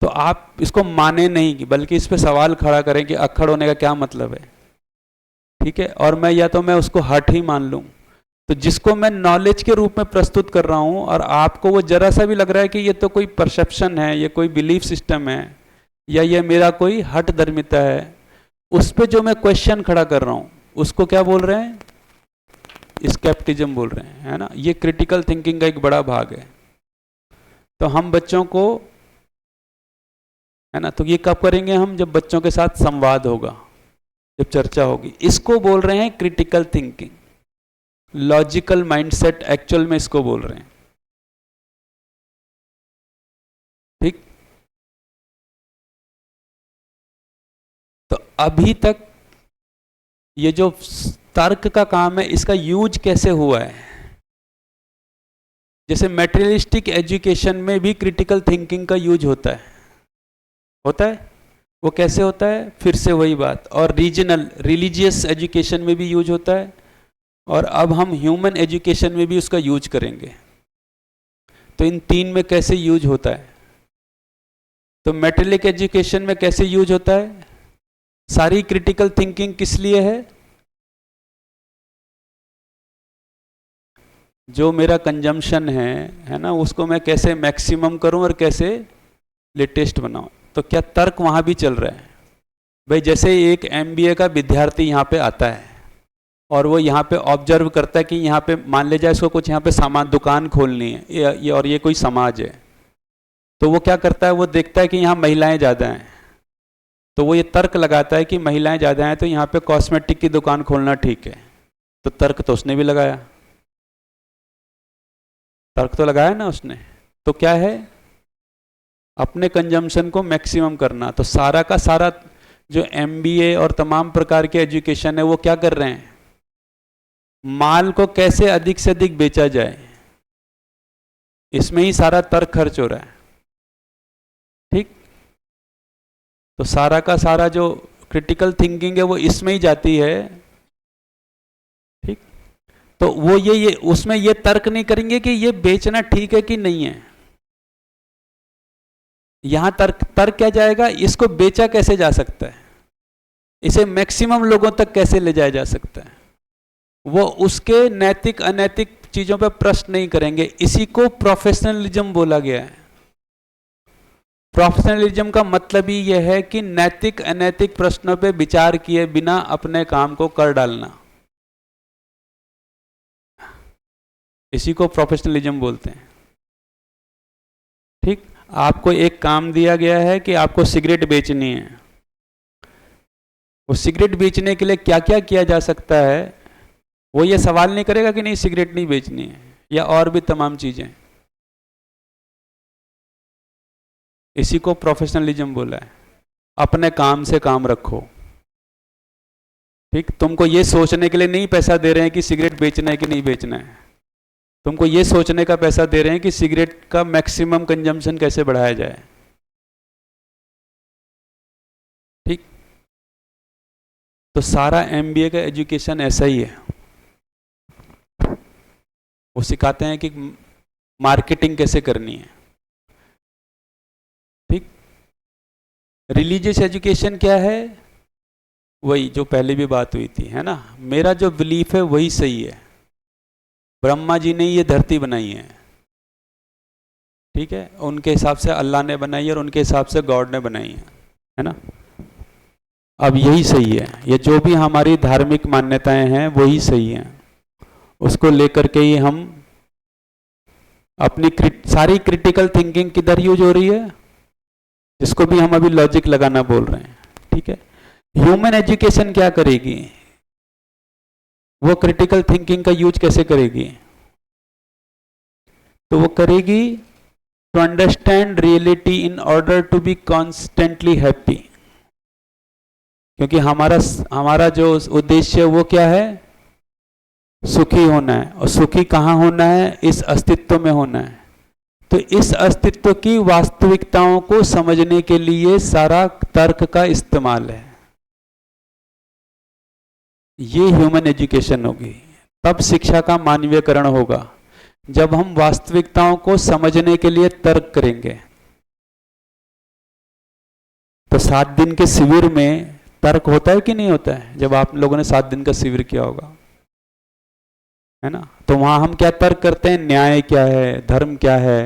तो आप इसको माने नहीं, बल्कि इस पे सवाल खड़ा करें कि अक्खड़ होने का क्या मतलब है। ठीक है, और मैं या तो मैं उसको हट ही मान लूं। तो जिसको मैं नॉलेज के रूप में प्रस्तुत कर रहा हूं और आपको वो जरा सा भी लग रहा है कि ये तो कोई परसेप्शन है, ये कोई बिलीफ सिस्टम है, या ये मेरा कोई हट धर्मिता है, उस पे जो मैं क्वेश्चन खड़ा कर रहा हूं उसको क्या बोल रहे हैं? स्केप्टिज्म बोल रहे हैं, है ना। ये क्रिटिकल थिंकिंग का एक बड़ा भाग है। तो हम बच्चों को, है ना, तो ये कब करेंगे हम? जब बच्चों के साथ संवाद होगा, जब चर्चा होगी। इसको बोल रहे हैं critical thinking, logical mindset actual में इसको बोल रहे हैं। ठीक, तो अभी तक ये जो तर्क का काम है इसका यूज कैसे हुआ है? जैसे मेटेरियलिस्टिक एजुकेशन में भी क्रिटिकल थिंकिंग का यूज होता है वो कैसे होता है? फिर से वही बात। और रीजनल रिलीजियस एजुकेशन में भी यूज होता है, और अब हम ह्यूमन एजुकेशन में भी उसका यूज करेंगे। तो इन 3 में कैसे यूज होता है? तो मेटेरियलिक एजुकेशन में कैसे यूज होता है? सारी क्रिटिकल थिंकिंग किस लिए है? जो मेरा कंजम्पशन है ना, उसको मैं कैसे मैक्सिमम करूं और कैसे लेटेस्ट बनाऊं। तो क्या तर्क वहां भी चल रहा है? भाई जैसे एक MBA का विद्यार्थी यहाँ पे आता है, और वो यहाँ पे ऑब्जर्व करता है कि यहाँ पे मान ले जाए इसको कुछ यहाँ पे सामान दुकान खोलनी है और ये कोई समाज है, तो वो क्या करता है, वो देखता है कि यहाँ महिलाएं ज़्यादा हैं, तो वो ये तर्क लगाता है कि महिलाएं ज़्यादा हैं तो यहाँ पे कॉस्मेटिक की दुकान खोलना ठीक है। तो तर्क तो उसने भी लगाया, तर्क तो लगाया ना उसने। तो क्या है, अपने कंजम्पशन को मैक्सिमम करना। तो सारा का सारा जो एमबीए और तमाम प्रकार के एजुकेशन है वो क्या कर रहे हैं, माल को कैसे अधिक से अधिक बेचा जाए, इसमें ही सारा तर्क खर्च हो रहा है। ठीक, तो सारा का सारा जो क्रिटिकल थिंकिंग है वो इसमें ही जाती है। ठीक, तो वो ये उसमें ये तर्क नहीं करेंगे कि ये बेचना ठीक है कि नहीं है। यहां तर्क क्या जाएगा, इसको बेचा कैसे जा सकता है, इसे मैक्सिमम लोगों तक कैसे ले जाया जा सकता है। वो उसके नैतिक अनैतिक चीजों पर प्रश्न नहीं करेंगे। इसी को प्रोफेशनलिज्म बोला गया है। प्रोफेशनलिज्म का मतलब ही यह है कि नैतिक अनैतिक प्रश्नों पे विचार किए बिना अपने काम को कर डालना, इसी को प्रोफेशनलिज्म बोलते हैं। ठीक, आपको एक काम दिया गया है कि आपको सिगरेट बेचनी है, वो सिगरेट बेचने के लिए क्या क्या किया जा सकता है, वो ये सवाल नहीं करेगा कि नहीं सिगरेट नहीं बेचनी है, या और भी तमाम चीजें। इसी को प्रोफेशनलिज्म बोला है। अपने काम से काम रखो। ठीक, तुमको ये सोचने के लिए नहीं पैसा दे रहे हैं कि सिगरेट बेचना है कि नहीं बेचना है, तुमको ये सोचने का पैसा दे रहे हैं कि सिगरेट का मैक्सिमम कंजम्पशन कैसे बढ़ाया जाए। ठीक, तो सारा एमबीए का एजुकेशन ऐसा ही है। वो सिखाते हैं कि मार्केटिंग कैसे करनी है। ठीक, रिलीजियस एजुकेशन क्या है, वही जो पहले भी बात हुई थी, है ना, मेरा जो बिलीफ है वही सही है। ब्रह्मा जी ने ये धरती बनाई है, ठीक है, उनके हिसाब से अल्लाह ने बनाई है और उनके हिसाब से गॉड ने बनाई है ना। अब यही सही है, ये जो भी हमारी धार्मिक मान्यताएं हैं वही सही है, उसको लेकर के ही हम अपनी सारी क्रिटिकल थिंकिंग किधर यूज हो रही है, जिसको भी हम अभी लॉजिक लगाना बोल रहे हैं। ठीक है, ह्यूमन एजुकेशन क्या करेगी, वो क्रिटिकल थिंकिंग का यूज कैसे करेगी, तो वो करेगी to understand reality in order to be constantly happy. क्योंकि हमारा जो उद्देश्य है वो क्या है, सुखी होना है। और सुखी कहाँ होना है, इस अस्तित्व में होना है। तो इस अस्तित्व की वास्तविकताओं को समझने के लिए सारा तर्क का इस्तेमाल है। ये ह्यूमन एजुकेशन होगी। तब शिक्षा का मानवीयकरण होगा, जब हम वास्तविकताओं को समझने के लिए तर्क करेंगे। तो 7 दिन के शिविर में तर्क होता है कि नहीं होता है, जब आप लोगों ने 7 दिन का शिविर किया होगा, है ना, तो वहां हम क्या तर्क करते हैं, न्याय क्या है, धर्म क्या है,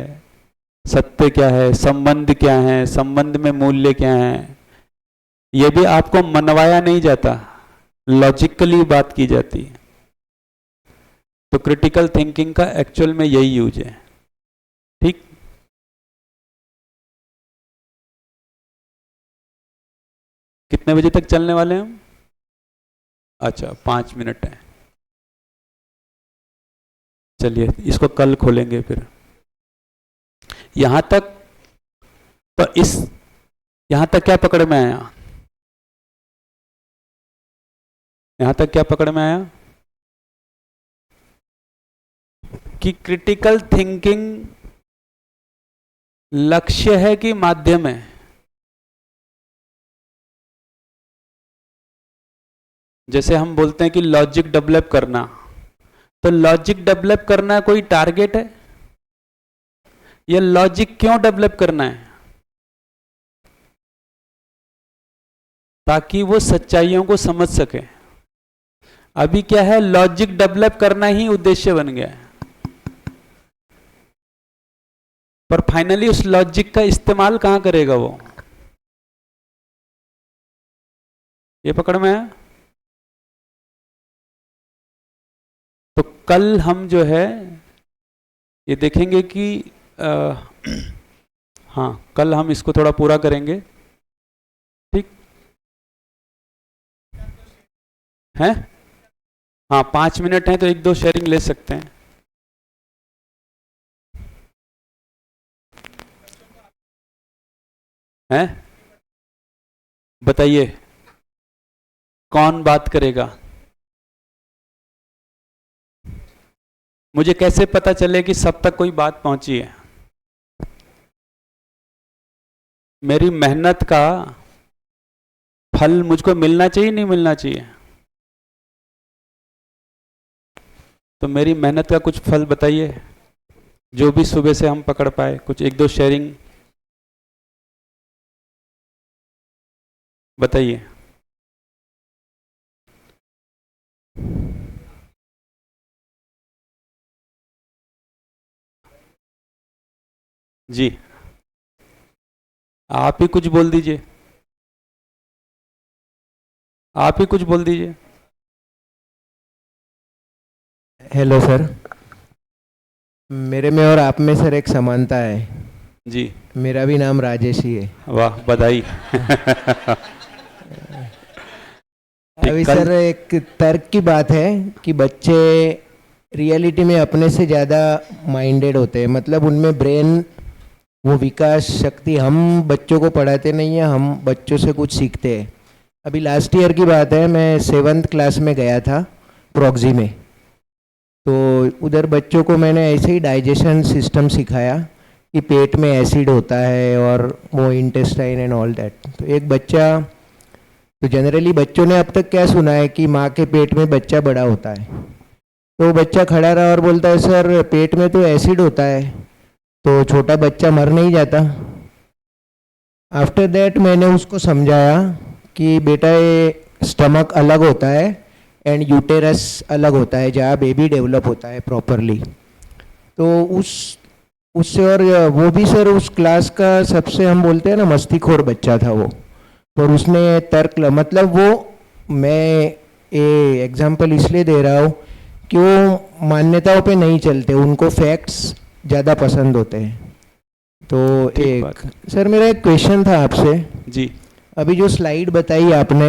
सत्य क्या है, संबंध क्या है, संबंध में मूल्य क्या है। यह भी आपको मनवाया नहीं जाता, लॉजिकली बात की जाती है। तो क्रिटिकल थिंकिंग का एक्चुअल में यही यूज है। ठीक, कितने बजे तक चलने वाले हैं हम? अच्छा, 5 मिनट है। चलिए इसको कल खोलेंगे फिर। यहां तक तो यहां तक क्या पकड़ में आया, यहां तक क्या पकड़ में आया कि क्रिटिकल थिंकिंग लक्ष्य है कि माध्यम है। जैसे हम बोलते हैं कि लॉजिक डेवलप करना, तो लॉजिक डेवलप करना कोई टारगेट है, या लॉजिक क्यों डेवलप करना है, ताकि वो सच्चाइयों को समझ सके। अभी क्या है, लॉजिक डेवलप करना ही उद्देश्य बन गया है, पर फाइनली उस लॉजिक का इस्तेमाल कहां करेगा वो, ये पकड़ में है। कल हम जो है ये देखेंगे कि हाँ कल हम इसको थोड़ा पूरा करेंगे, ठीक है? हाँ 5 मिनट हैं तो 1-2 शेयरिंग ले सकते हैं। हैं? बताइए कौन बात करेगा? मुझे कैसे पता चले कि सब तक कोई बात पहुंची है? मेरी मेहनत का फल मुझको मिलना चाहिए, नहीं मिलना चाहिए? तो मेरी मेहनत का कुछ फल बताइए, जो भी सुबह से हम पकड़ पाए, कुछ 1-2 शेयरिंग बताइए। जी आप ही कुछ बोल दीजिए, आप ही कुछ बोल दीजिए। हेलो सर, मेरे में और आप में सर एक समानता है। जी मेरा भी नाम राजेश ही है। वाह बधाई। अभी सर एक तर्क की बात है कि बच्चे रियलिटी में अपने से ज़्यादा माइंडेड होते हैं, मतलब उनमें ब्रेन वो विकास शक्ति, हम बच्चों को पढ़ाते नहीं हैं, हम बच्चों से कुछ सीखते हैं। अभी लास्ट ईयर की बात है, मैं 7th क्लास में गया था प्रॉक्सी में, तो उधर बच्चों को मैंने ऐसे ही डाइजेशन सिस्टम सिखाया कि पेट में एसिड होता है और वो इंटेस्टाइन एंड ऑल दैट। तो एक बच्चा, तो जनरली बच्चों ने अब तक क्या सुना है कि माँ के पेट में बच्चा बड़ा होता है, तो बच्चा खड़ा रहा और बोलता है सर पेट में तो एसिड होता है, तो छोटा बच्चा मर नहीं जाता। आफ्टर दैट मैंने उसको समझाया कि बेटा ये स्टमक अलग होता है एंड यूटेरस अलग होता है, जहाँ बेबी डेवलप होता है प्रॉपरली। तो उससे, और वो भी सर उस क्लास का सबसे, हम बोलते हैं ना, मस्तीखोर बच्चा था वो। और उसने तर्क, मतलब वो, मैं ये एग्जांपल इसलिए दे रहा हूँ कि वो मान्यताओं पे नहीं चलते, उनको फैक्ट्स ज़्यादा पसंद होते हैं। तो एक सर मेरा एक क्वेश्चन था आपसे। जी अभी जो स्लाइड बताई आपने,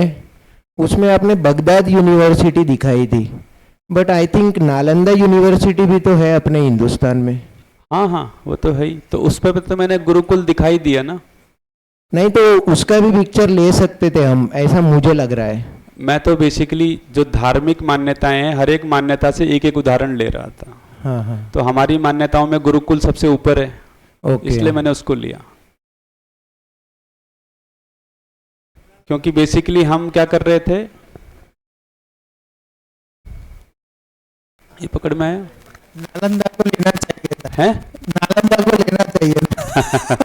उसमें आपने बगदाद यूनिवर्सिटी दिखाई थी, but I think Nalanda university भी तो है अपने हिंदुस्तान में। हाँ हाँ वो तो है ही, तो उस पर तो मैंने गुरुकुल दिखाई दिया ना। नहीं तो उसका भी पिक्चर ले सकते थे हम, ऐसा मुझे लग रहा है। मैं तो बेसिकली जो धार्मिक मान्यताएं हैं, हर एक मान्यता से एक एक उदाहरण ले रहा था। हाँ हाँ। तो हमारी मान्यताओं में गुरुकुल सबसे ऊपर है, इसलिए मैंने उसको लिया। क्योंकि बेसिकली हम क्या कर रहे थे, ये पकड़ में आया, नालंदा को लेना चाहिए था। है नालंदा को लेना चाहिए था।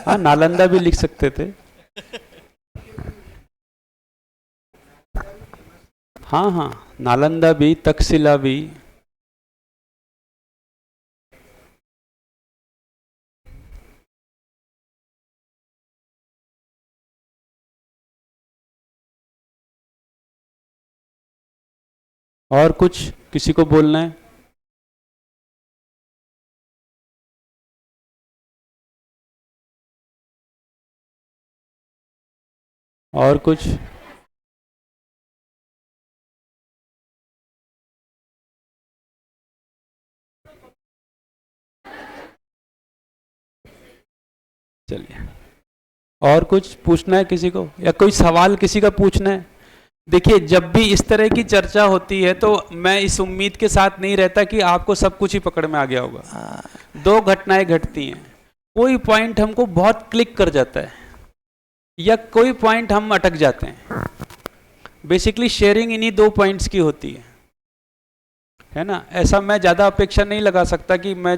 हाँ नालंदा भी लिख सकते थे। हाँ हाँ नालंदा भी, तक्षशिला भी। और कुछ किसी को बोलना है? और कुछ? चलिए, और कुछ पूछना है किसी को, या कोई सवाल किसी का पूछना है? देखिए जब भी इस तरह की चर्चा होती है तो मैं इस उम्मीद के साथ नहीं रहता कि आपको सब कुछ ही पकड़ में आ गया होगा। 2 घटनाएं घटती हैं, कोई पॉइंट हमको बहुत क्लिक कर जाता है या कोई पॉइंट हम अटक जाते हैं। बेसिकली शेयरिंग इन्हीं 2 पॉइंट्स की होती है ना। ऐसा मैं ज़्यादा अपेक्षा नहीं लगा सकता कि मैं,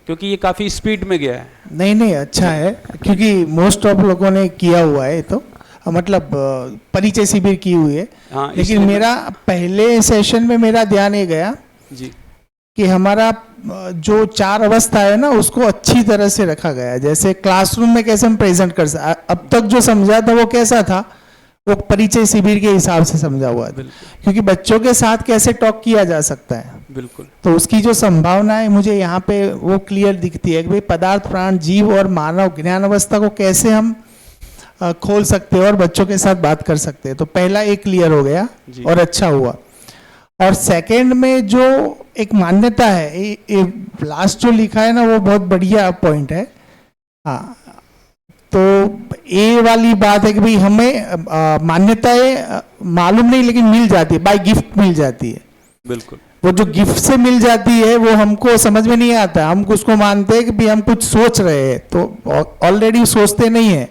क्योंकि ये काफ़ी स्पीड में गया है। नहीं नहीं अच्छा है, क्योंकि मोस्ट ऑफ लोगों ने किया हुआ है, तो मतलब परिचय शिविर की हुई है। हाँ, लेकिन मेरा पहले सेशन में मेरा ध्यान ये गया जी कि हमारा जो 4 अवस्था है ना, उसको अच्छी तरह से रखा गया है। जैसे क्लासरूम में कैसे हम प्रेजेंट कर सकते, अब तक जो समझा था वो कैसा था, वो परिचय शिविर के हिसाब से समझा हुआ था, बिल्कुल क्योंकि बच्चों के साथ कैसे टॉक किया जा सकता है, बिल्कुल तो उसकी जो संभावना है मुझे यहाँ पे वो क्लियर दिखती है कि भाई पदार्थ, प्राण, जीव और मानव ज्ञान अवस्था को कैसे हम खोल सकते हैं और बच्चों के साथ बात कर सकते हैं। तो पहला एक क्लियर हो गया जी। और अच्छा हुआ। और सेकंड में जो एक मान्यता है, ये लास्ट जो लिखा है ना, वो बहुत बढ़िया पॉइंट है। हाँ, तो ये वाली बात है कि भाई हमें मान्यताएं मालूम नहीं लेकिन मिल जाती है, बाय गिफ्ट मिल जाती है। बिल्कुल वो जो गिफ्ट से मिल जाती है वो हमको समझ में नहीं आता, हम उसको मानते हैं कि भाई हम कुछ सोच रहे हैं, तो ऑलरेडी सोचते नहीं है,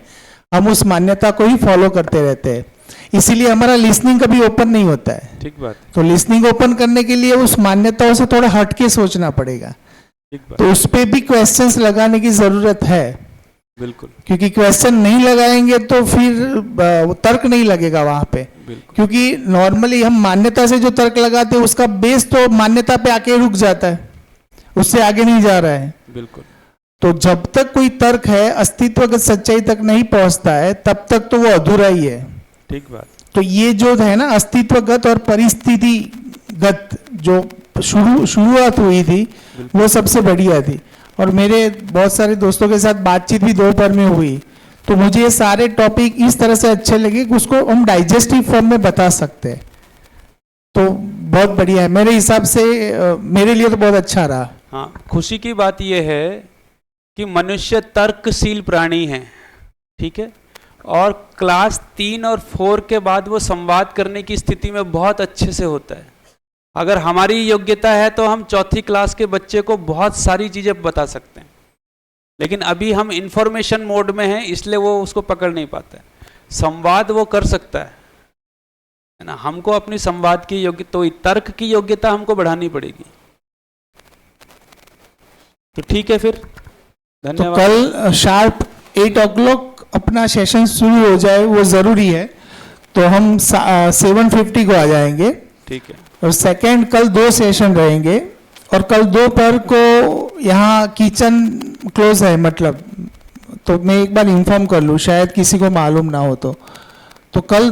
हम उस मान्यता को ही फॉलो करते रहते हैं। इसीलिए हमारा लिसनिंग कभी ओपन नहीं होता है। ठीक बात है, तो लिसनिंग ओपन करने के लिए उस मान्यताओं से थोड़ा हट के सोचना पड़ेगा। ठीक बात, तो उस पे भी क्वेश्चंस लगाने की जरूरत है, बिल्कुल क्योंकि क्वेश्चन नहीं लगाएंगे तो फिर तर्क नहीं लगेगा वहां पे। बिल्कुल क्योंकि नॉर्मली हम मान्यता से जो तर्क लगाते हैं उसका बेस तो मान्यता पे आके रुक जाता है, उससे आगे नहीं जा रहा है। बिल्कुल तो जब तक कोई तर्क है अस्तित्वगत सच्चाई तक नहीं पहुंचता है तब तक तो वो अधूरा ही है। ठीक बात, तो ये जो है ना अस्तित्वगत और परिस्थितिगत जो शुरुआत हुई थी वो सबसे बढ़िया थी। और मेरे बहुत सारे दोस्तों के साथ बातचीत भी दोपहर में हुई, तो मुझे ये सारे टॉपिक इस तरह से अच्छे लगे कि उसको हम डाइजेस्टिव फॉर्म में बता सकते हैं। तो बहुत बढ़िया है मेरे हिसाब से, मेरे लिए तो बहुत अच्छा रहा। हाँ, खुशी की बात यह है कि मनुष्य तर्कशील प्राणी है, ठीक है, और क्लास 3 और 4 के बाद वो संवाद करने की स्थिति में बहुत अच्छे से होता है। अगर हमारी योग्यता है तो हम चौथी क्लास के बच्चे को बहुत सारी चीज़ें बता सकते हैं, लेकिन अभी हम इंफॉर्मेशन मोड में हैं, इसलिए वो उसको पकड़ नहीं पाता है। संवाद वो कर सकता है ना, हमको अपनी संवाद की योग्यता, तो तर्क की योग्यता हमको बढ़ानी पड़ेगी। तो ठीक है, फिर तो धन्यवाद। कल शार्प 8 o'clock अपना सेशन शुरू हो जाए, वो जरूरी है। तो हम 7:50 को आ जाएंगे। ठीक है, और सेकंड कल 2 सेशन रहेंगे, और कल दोपहर को यहाँ किचन क्लोज है, मतलब तो मैं एक बार इन्फॉर्म कर लूँ, शायद किसी को मालूम ना हो तो कल